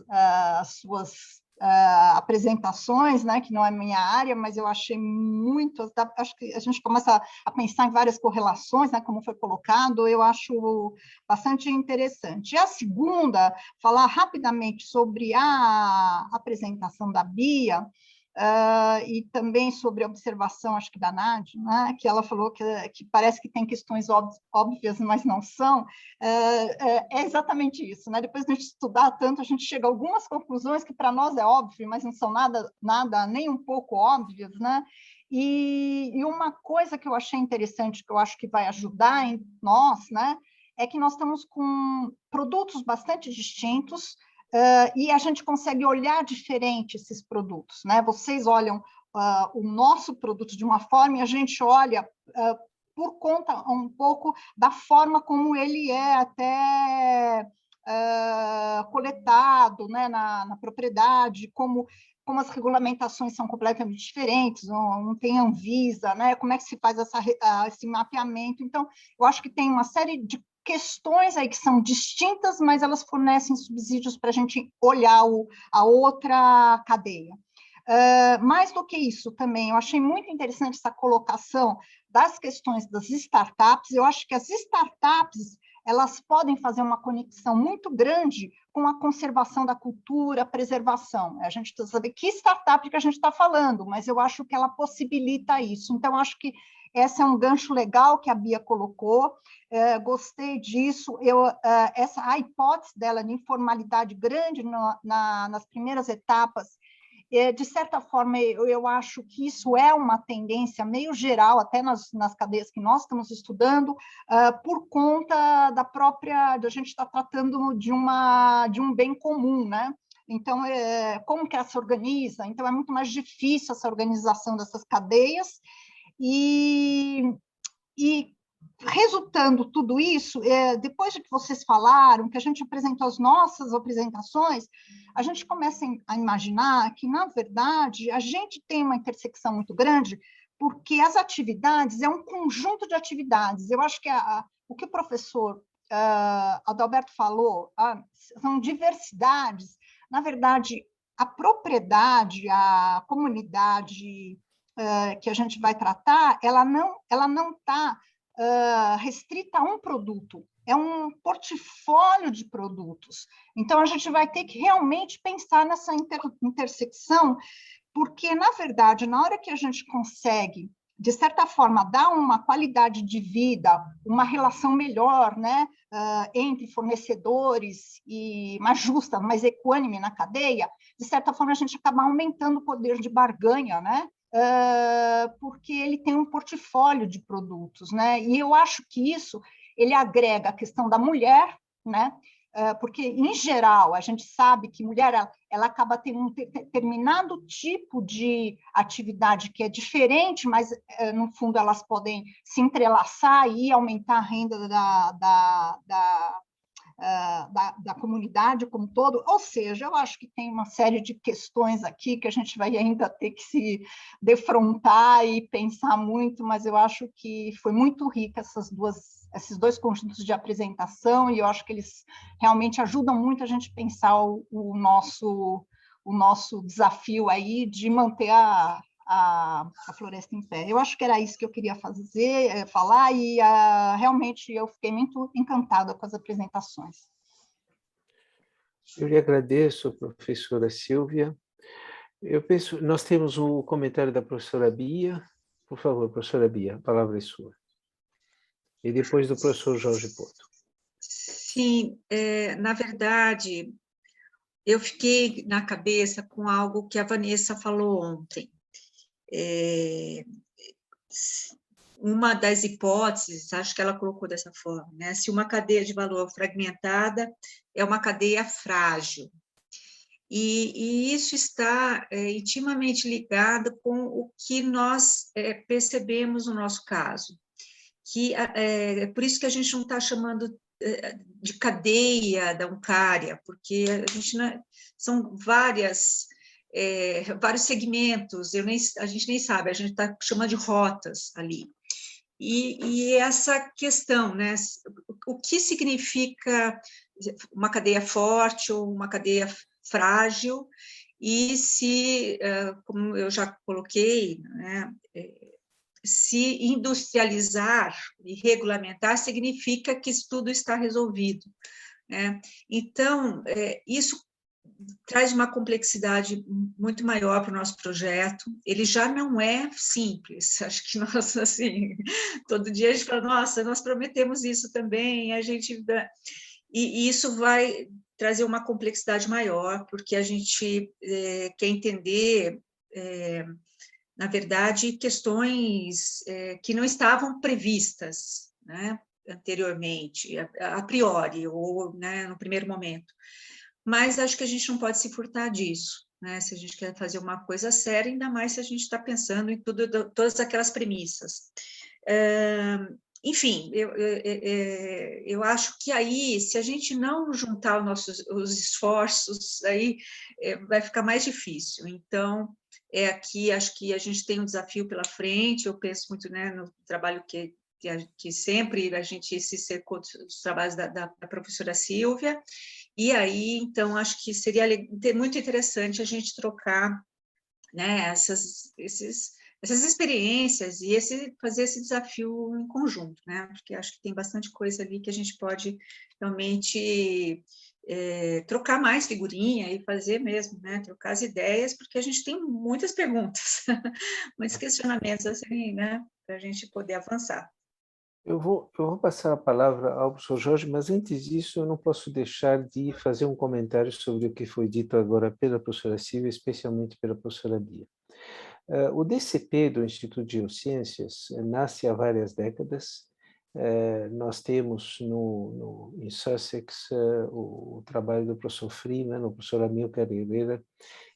suas apresentações, né, que não é minha área, mas eu achei muito, acho que a gente começa a pensar em várias correlações, né, como foi colocado, eu acho bastante interessante. E a segunda, falar rapidamente sobre a apresentação da Bia, e também sobre a observação, acho que da Nádia, né, que ela falou que parece que tem questões óbvias, mas não são, é exatamente isso, né? Depois de a gente estudar tanto, a gente chega a algumas conclusões que para nós é óbvio, mas não são nada nem um pouco óbvias, né? E uma coisa que eu achei interessante, que eu acho que vai ajudar em nós, né, é que nós estamos com produtos bastante distintos, e a gente consegue olhar diferente esses produtos, né? Vocês olham o nosso produto de uma forma e a gente olha por conta um pouco da forma como ele é até coletado, né, na propriedade, como as regulamentações são completamente diferentes, não tem Anvisa, né, como é que se faz esse mapeamento. Então, eu acho que tem uma série de questões aí que são distintas, mas elas fornecem subsídios para a gente olhar a outra cadeia. Mais do que isso também, eu achei muito interessante essa colocação das questões das startups. Eu acho que as startups elas podem fazer uma conexão muito grande com a conservação da cultura, a preservação. A gente precisa saber que startup que a gente está falando, mas eu acho que ela possibilita isso. Então, acho que esse é um gancho legal que a Bia colocou, gostei disso. A hipótese dela de informalidade grande nas primeiras etapas, de certa forma, eu acho que isso é uma tendência meio geral, até nas cadeias que nós estamos estudando, por conta da gente estar tratando de um bem comum, né? Então, como que ela se organiza? Então, é muito mais difícil essa organização dessas cadeias, e resultando tudo isso, depois de que vocês falaram, que a gente apresentou as nossas apresentações, a gente começa a imaginar que, na verdade, a gente tem uma intersecção muito grande, porque as atividades é um conjunto de atividades. Eu acho que o que o professor Adalberto falou, são diversidades. Na verdade, a propriedade, a comunidade que a gente vai tratar, ela não está restrita a um produto, é um portfólio de produtos. Então, a gente vai ter que realmente pensar nessa intersecção, porque, na verdade, na hora que a gente consegue, de certa forma, dar uma qualidade de vida, uma relação melhor, né, entre fornecedores, e mais justa, mais equânime na cadeia, de certa forma, a gente acaba aumentando o poder de barganha, né? Porque ele tem um portfólio de produtos, né? E eu acho que isso ele agrega a questão da mulher, né? Porque, em geral, a gente sabe que mulher ela acaba tendo um determinado tipo de atividade que é diferente, mas, no fundo, elas podem se entrelaçar e aumentar a renda da comunidade como um todo. Ou seja, eu acho que tem uma série de questões aqui que a gente vai ainda ter que se defrontar e pensar muito, mas eu acho que foi muito rica esses dois conjuntos de apresentação, e eu acho que eles realmente ajudam muito a gente pensar o nosso desafio aí de manter a floresta em pé. Eu acho que era isso que eu queria falar, e realmente eu fiquei muito encantada com as apresentações. Eu lhe agradeço, professora Silvia. Eu penso, nós temos o comentário da professora Bia. Por favor, professora Bia, a palavra é sua. E depois do professor Jorge Porto. Sim, na verdade, eu fiquei na cabeça com algo que a Vanessa falou ontem. Uma das hipóteses, acho que ela colocou dessa forma, né? Se uma cadeia de valor fragmentada é uma cadeia frágil. E isso está intimamente ligado com o que nós percebemos no nosso caso. Que é por isso que a gente não está chamando de cadeia da Uncária, porque a gente são vários segmentos, a gente nem sabe, a gente está chamando de rotas ali. E essa questão, né? O que significa uma cadeia forte ou uma cadeia frágil, e se, como eu já coloquei, né, se industrializar e regulamentar significa que isso tudo está resolvido, né? Então, isso traz uma complexidade muito maior para o nosso projeto. Ele já não é simples. Acho que nós, assim, todo dia a gente fala, nossa, nós prometemos isso também, e isso vai trazer uma complexidade maior, porque a gente quer entender, na verdade, questões que não estavam previstas, né, anteriormente, a priori, ou, né, no primeiro momento. Mas acho que a gente não pode se furtar disso. né? Se a gente quer fazer uma coisa séria, ainda mais se a gente está pensando em todas aquelas premissas. Enfim, eu acho que aí, se a gente não juntar os esforços, aí vai ficar mais difícil. Então, aqui, acho que a gente tem um desafio pela frente, eu penso muito, né, no trabalho que sempre a gente se cercou dos trabalhos da professora Silvia, e aí, então, acho que seria muito interessante a gente trocar, né, essas experiências e fazer esse desafio em conjunto, né? Porque acho que tem bastante coisa ali que a gente pode realmente trocar mais figurinha e fazer mesmo, né? Trocar as ideias, porque a gente tem muitas perguntas, muitos questionamentos assim, né? Para a gente poder avançar. Eu vou passar a palavra ao professor Jorge, mas antes disso eu não posso deixar de fazer um comentário sobre o que foi dito agora pela professora Silvia, especialmente pela professora Bia. O DCP, do Instituto de Geociências, nasce há várias décadas. Nós temos em Sussex o trabalho do professor Freeman, o professor Amilcar Herrera,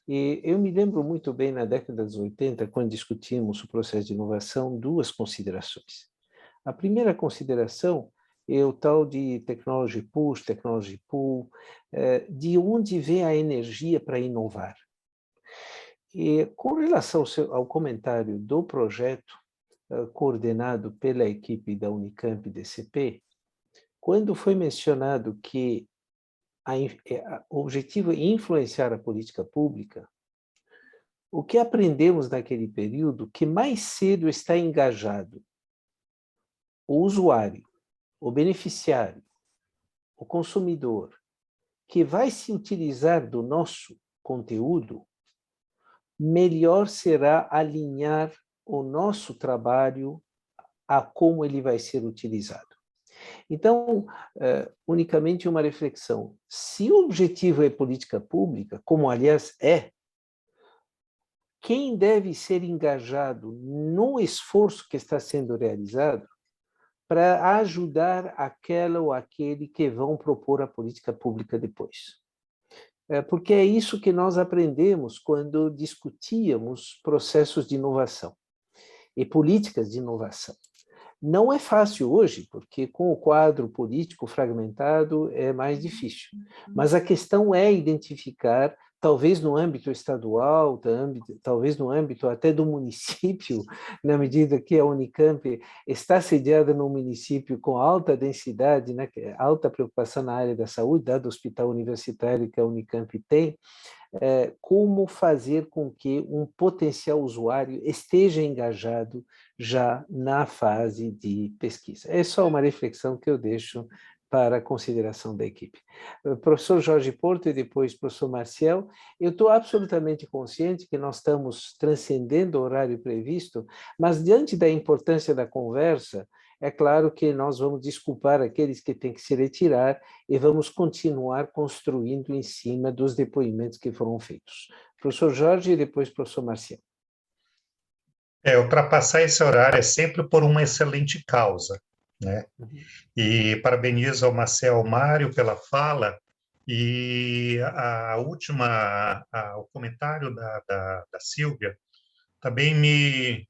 e eu me lembro muito bem, na década dos 80, quando discutimos o processo de inovação, duas considerações. A primeira consideração é o tal de technology push, technology pull, de onde vem a energia para inovar. E com relação ao comentário do projeto coordenado pela equipe da Unicamp DCP, quando foi mencionado que o objetivo é influenciar a política pública, o que aprendemos naquele período, que mais cedo está engajado o usuário, o beneficiário, o consumidor, que vai se utilizar do nosso conteúdo, melhor será alinhar o nosso trabalho a como ele vai ser utilizado. Então, unicamente uma reflexão. Se o objetivo é política pública, como aliás quem deve ser engajado no esforço que está sendo realizado para ajudar aquela ou aquele que vão propor a política pública depois. Porque é isso que nós aprendemos quando discutíamos processos de inovação e políticas de inovação. Não é fácil hoje, porque com o quadro político fragmentado é mais difícil. Mas a questão é identificar, talvez no âmbito estadual, talvez no âmbito até do município, na medida que a Unicamp está sediada num município com alta densidade, né, alta preocupação na área da saúde, dado o hospital universitário que a Unicamp tem, como fazer com que um potencial usuário esteja engajado já na fase de pesquisa. É só uma reflexão que eu deixo para a consideração da equipe. Professor Jorge Porto e depois professor Marcial, eu estou absolutamente consciente que nós estamos transcendendo o horário previsto, mas diante da importância da conversa, é claro que nós vamos desculpar aqueles que têm que se retirar e vamos continuar construindo em cima dos depoimentos que foram feitos. Professor Jorge e depois professor Marcial. Ultrapassar esse horário é sempre por uma excelente causa, né? E parabenizo ao Marcel Mário pela fala, e o comentário da Silvia também me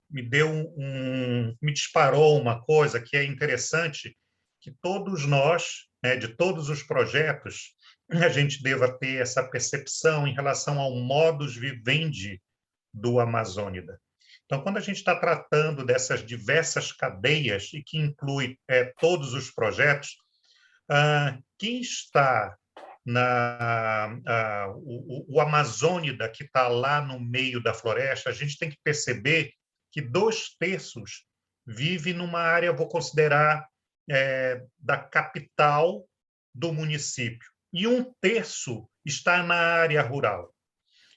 disparou uma coisa que é interessante, que todos nós, né, de todos os projetos, a gente deva ter essa percepção em relação ao modus vivendi do Amazônida. Então, quando a gente está tratando dessas diversas cadeias, e que inclui todos os projetos, quem está o Amazônida, que está lá no meio da floresta, a gente tem que perceber que 2/3 vive numa área, vou considerar, da capital do município, e 1/3 está na área rural.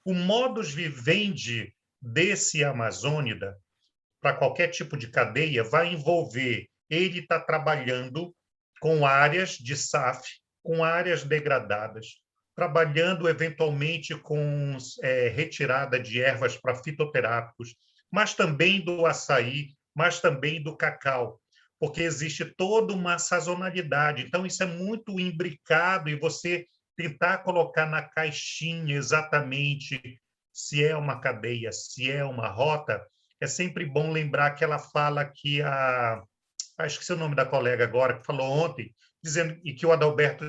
O modus vivendi desse Amazônida, para qualquer tipo de cadeia, vai envolver ele estar trabalhando com áreas de SAF, com áreas degradadas, trabalhando eventualmente com retirada de ervas para fitoterápicos, mas também do açaí, mas também do cacau, porque existe toda uma sazonalidade. Então, isso é muito imbricado, e você tentar colocar na caixinha exatamente se é uma cadeia, se é uma rota, é sempre bom lembrar aquela fala que acho que é o nome da colega agora, que falou ontem, dizendo, e que o Adalberto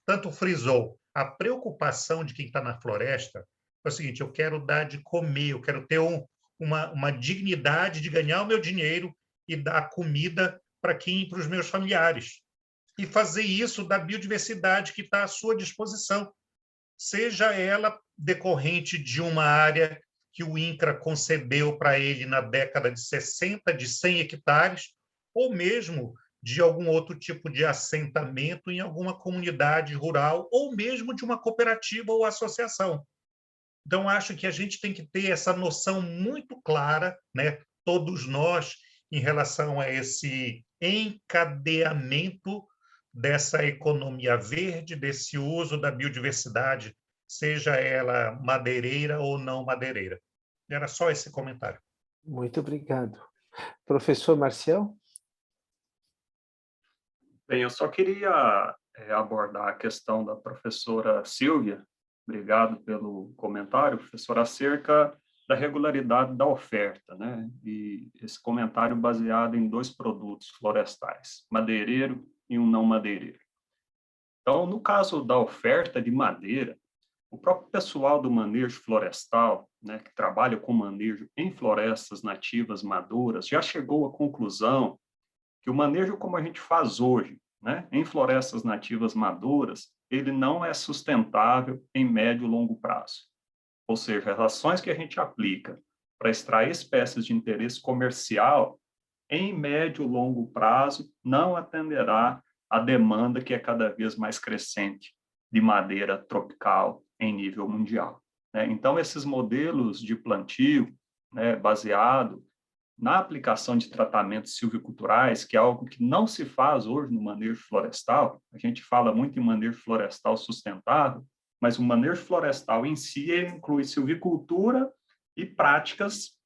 tanto frisou, a preocupação de quem está na floresta é o seguinte: eu quero dar de comer, eu quero ter uma dignidade de ganhar o meu dinheiro e dar comida para os meus familiares. E fazer isso da biodiversidade que está à sua disposição, seja ela decorrente de uma área que o INCRA concedeu para ele na década de 60, de 100 hectares, ou mesmo de algum outro tipo de assentamento em alguma comunidade rural, ou mesmo de uma cooperativa ou associação. Então, acho que a gente tem que ter essa noção muito clara, né, todos nós, em relação a esse encadeamento dessa economia verde, desse uso da biodiversidade, seja ela madeireira ou não madeireira. Era só esse comentário. Muito obrigado. Professor Marcial? Bem, eu só queria abordar a questão da professora Silvia, obrigado pelo comentário, professora, acerca da regularidade da oferta, né? E esse comentário baseado em 2 produtos florestais, madeireiro e um não madeireiro. Então, no caso da oferta de madeira, o próprio pessoal do manejo florestal, né, que trabalha com manejo em florestas nativas maduras, já chegou à conclusão que o manejo como a gente faz hoje, né, em florestas nativas maduras, ele não é sustentável em médio e longo prazo. Ou seja, as ações que a gente aplica para extrair espécies de interesse comercial, em médio e longo prazo, não atenderá à demanda que é cada vez mais crescente de madeira tropical em nível mundial, né? Então, esses modelos de plantio, né, baseado na aplicação de tratamentos silviculturais, que é algo que não se faz hoje no manejo florestal, a gente fala muito em manejo florestal sustentável, mas o manejo florestal em si inclui silvicultura e práticas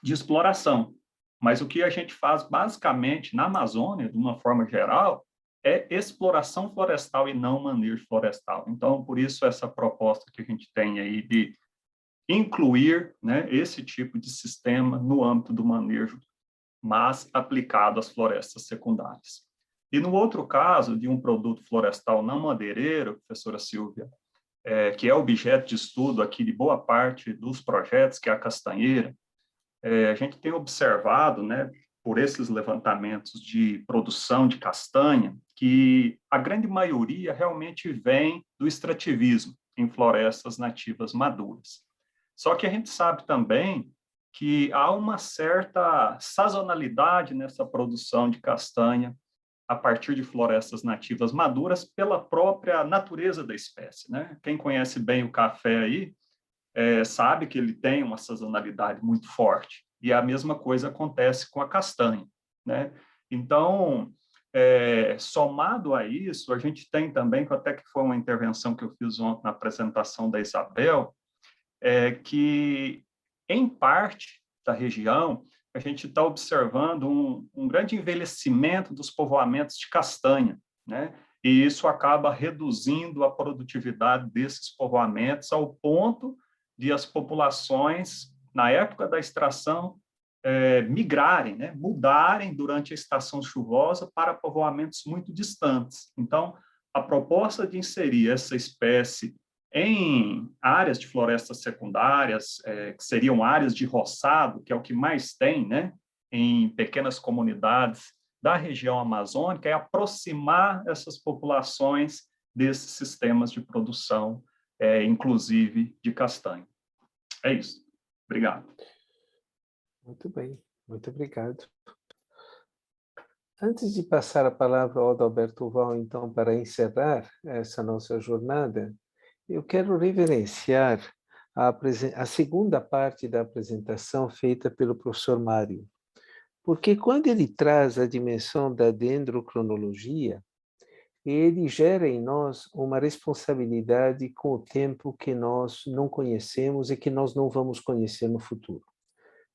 de exploração. Mas o que a gente faz basicamente na Amazônia, de uma forma geral, é exploração florestal e não manejo florestal. Então, por isso, essa proposta que a gente tem aí de incluir, né, esse tipo de sistema no âmbito do manejo, mas aplicado às florestas secundárias. E no outro caso, de um produto florestal não madeireiro, professora Silvia, que é objeto de estudo aqui de boa parte dos projetos, que é a castanheira, a gente tem observado, né, por esses levantamentos de produção de castanha, que a grande maioria realmente vem do extrativismo em florestas nativas maduras. Só que a gente sabe também que há uma certa sazonalidade nessa produção de castanha a partir de florestas nativas maduras pela própria natureza da espécie, né? Quem conhece bem o café aí sabe que ele tem uma sazonalidade muito forte. E a mesma coisa acontece com a castanha, né? Então, somado a isso, a gente tem também, que até que foi uma intervenção que eu fiz ontem na apresentação da Isabel, que, em parte da região, a gente está observando um grande envelhecimento dos povoamentos de castanha, né? E isso acaba reduzindo a produtividade desses povoamentos ao ponto de as populações, na época da extração, migrarem, né? Mudarem durante a estação chuvosa para povoamentos muito distantes. Então, a proposta de inserir essa espécie em áreas de florestas secundárias, que seriam áreas de roçado, que é o que mais tem, né, em pequenas comunidades da região amazônica, é aproximar essas populações desses sistemas de produção, inclusive de castanha. É isso. Obrigado. Muito bem, muito obrigado. Antes de passar a palavra ao Adalberto Val, então, para encerrar essa nossa jornada, eu quero reverenciar a segunda parte da apresentação feita pelo professor Mário, porque quando ele traz a dimensão da dendrocronologia, ele gera em nós uma responsabilidade com o tempo que nós não conhecemos e que nós não vamos conhecer no futuro.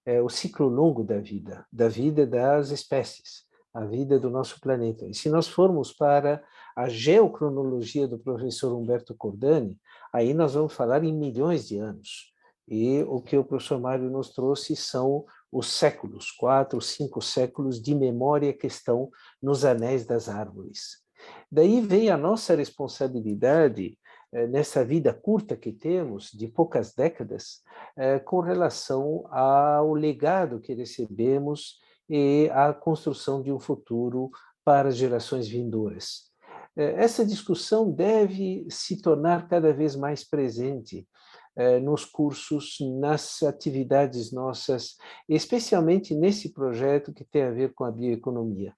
É o ciclo longo da vida das espécies, a vida do nosso planeta. E se nós formos para a geocronologia do professor Humberto Cordani, aí nós vamos falar em milhões de anos. E o que o professor Mário nos trouxe são os séculos, 4, 5 séculos de memória que estão nos anéis das árvores. Daí vem a nossa responsabilidade, nessa vida curta que temos, de poucas décadas, com relação ao legado que recebemos e à construção de um futuro para as gerações vindouras. Essa discussão deve se tornar cada vez mais presente nos cursos, nas atividades nossas, especialmente nesse projeto que tem a ver com a bioeconomia.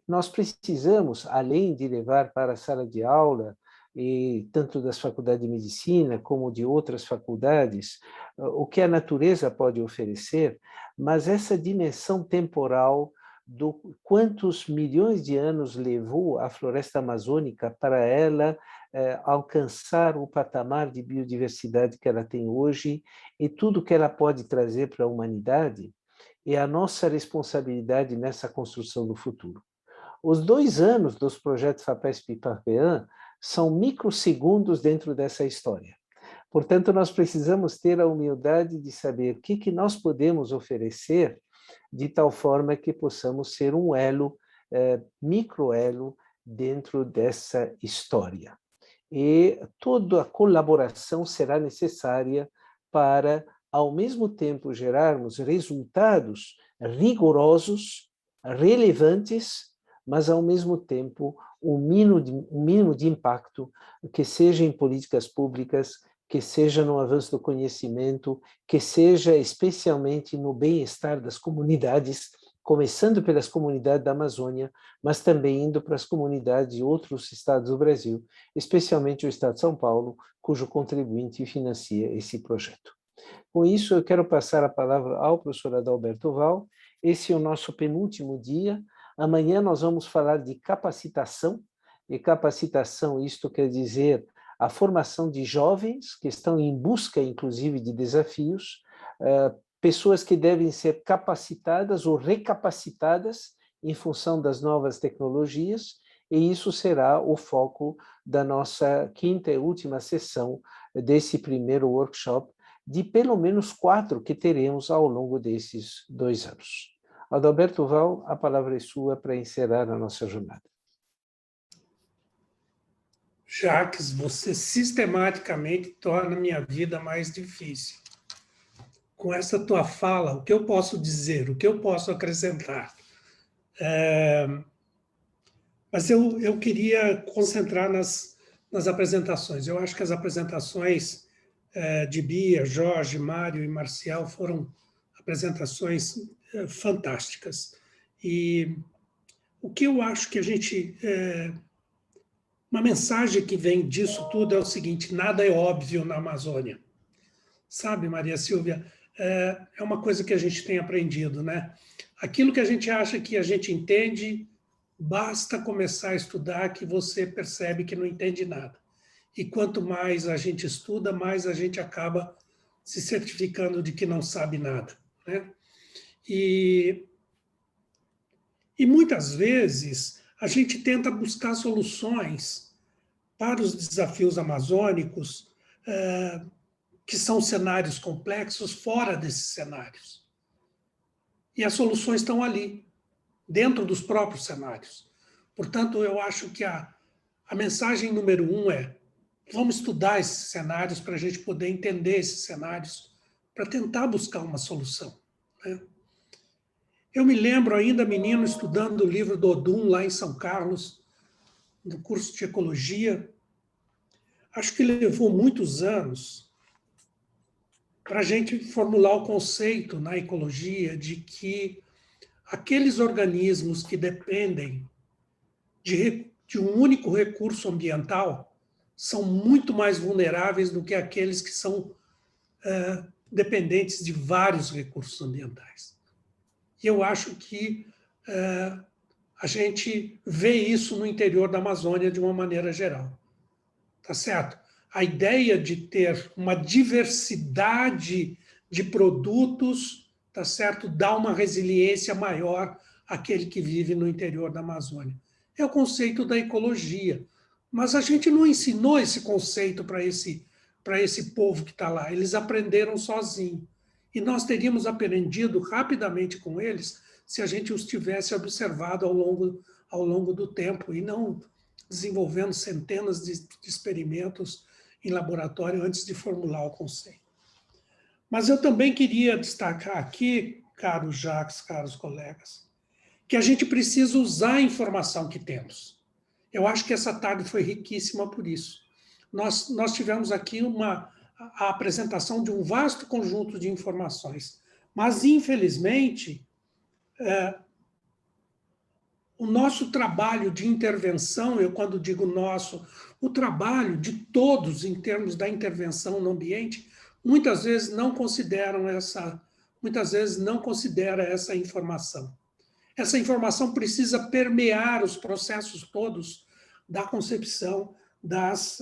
Nós precisamos, além de levar para a sala de aula, e tanto das faculdades de medicina como de outras faculdades, o que a natureza pode oferecer, mas essa dimensão temporal do quantos milhões de anos levou a floresta amazônica para ela alcançar o patamar de biodiversidade que ela tem hoje e tudo que ela pode trazer para a humanidade, é a nossa responsabilidade nessa construção do futuro. Os 2 anos dos projetos FAPESP e FAPEAM são microsegundos dentro dessa história. Portanto, nós precisamos ter a humildade de saber o que nós podemos oferecer de tal forma que possamos ser um elo, microelo, dentro dessa história. E toda a colaboração será necessária para, ao mesmo tempo, gerarmos resultados rigorosos, relevantes, mas, ao mesmo tempo, um mínimo de impacto, que seja em políticas públicas, que seja no avanço do conhecimento, que seja especialmente no bem-estar das comunidades, começando pelas comunidades da Amazônia, mas também indo para as comunidades de outros estados do Brasil, especialmente o estado de São Paulo, cujo contribuinte financia esse projeto. Com isso, eu quero passar a palavra ao professor Adalberto Val. Esse é o nosso penúltimo dia. Amanhã nós vamos falar de capacitação, e capacitação, isto quer dizer a formação de jovens que estão em busca, inclusive, de desafios, pessoas que devem ser capacitadas ou recapacitadas em função das novas tecnologias, e isso será o foco da nossa 5ª e última sessão desse primeiro workshop, de pelo menos 4 que teremos ao longo desses 2 anos. Adalberto Val, a palavra é sua para encerrar a nossa jornada. Jacques, você sistematicamente torna a minha vida mais difícil. Com essa tua fala, o que eu posso dizer, o que eu posso acrescentar? Mas eu queria concentrar nas apresentações. Eu acho que as apresentações de Bia, Jorge, Mário e Marcial foram apresentações fantásticas. E o que eu acho que a gente... Uma mensagem que vem disso tudo é o seguinte: nada é óbvio na Amazônia. Sabe, Maria Silvia, é uma coisa que a gente tem aprendido, né? Aquilo que a gente acha que a gente entende, basta começar a estudar que você percebe que não entende nada. E quanto mais a gente estuda, mais a gente acaba se certificando de que não sabe nada, né? E muitas vezes a gente tenta buscar soluções para os desafios amazônicos, que são cenários complexos, fora desses cenários. E as soluções estão ali, dentro dos próprios cenários. Portanto, eu acho que a mensagem número 1 é: vamos estudar esses cenários para a gente poder entender esses cenários, para tentar buscar uma solução, né? Eu me lembro ainda, menino, estudando o livro do Odum, lá em São Carlos, no curso de Ecologia. Acho que levou muitos anos para a gente formular o conceito na ecologia de que aqueles organismos que dependem de um único recurso ambiental são muito mais vulneráveis do que aqueles que são dependentes de vários recursos ambientais. E eu acho que a gente vê isso no interior da Amazônia de uma maneira geral. Tá certo? A ideia de ter uma diversidade de produtos, tá certo, dá uma resiliência maior àquele que vive no interior da Amazônia. É o conceito da ecologia. Mas a gente não ensinou esse conceito para esse para esse povo que está lá. Eles aprenderam sozinhos. E nós teríamos aprendido rapidamente com eles se a gente os tivesse observado ao longo do tempo e não desenvolvendo centenas de experimentos em laboratório antes de formular o conceito. Mas eu também queria destacar aqui, caros Jacques, caros colegas, que a gente precisa usar a informação que temos. Eu acho que essa tarde foi riquíssima por isso. Nós tivemos aqui a apresentação de um vasto conjunto de informações, mas, infelizmente, o nosso trabalho de intervenção, eu quando digo nosso, o trabalho de todos em termos da intervenção no ambiente, muitas vezes não considera essa informação. Essa informação precisa permear os processos todos da concepção das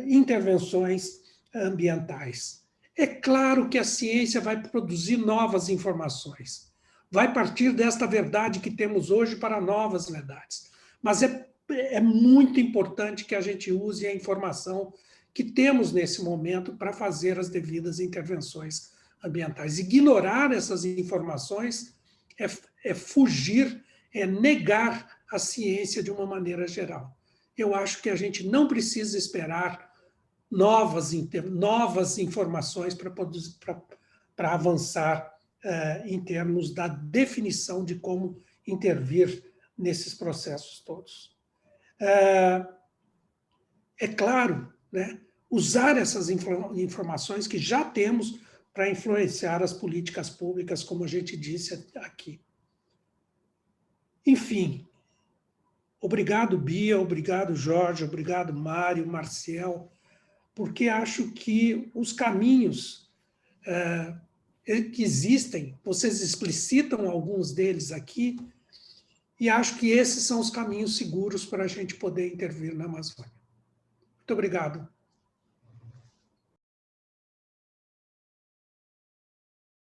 intervenções ambientais. É claro que a ciência vai produzir novas informações, vai partir desta verdade que temos hoje para novas verdades, mas é muito importante que a gente use a informação que temos nesse momento para fazer as devidas intervenções ambientais. Ignorar essas informações é fugir, é negar a ciência de uma maneira geral. Eu acho que a gente não precisa esperar novas informações para avançar em termos da definição de como intervir nesses processos todos. É claro, né, usar essas informações que já temos para influenciar as políticas públicas, como a gente disse aqui. Enfim, obrigado, Bia, obrigado, Jorge, obrigado, Mário, Marcel, porque acho que os caminhos que existem, vocês explicitam alguns deles aqui, e acho que esses são os caminhos seguros para a gente poder intervir na Amazônia. Muito obrigado.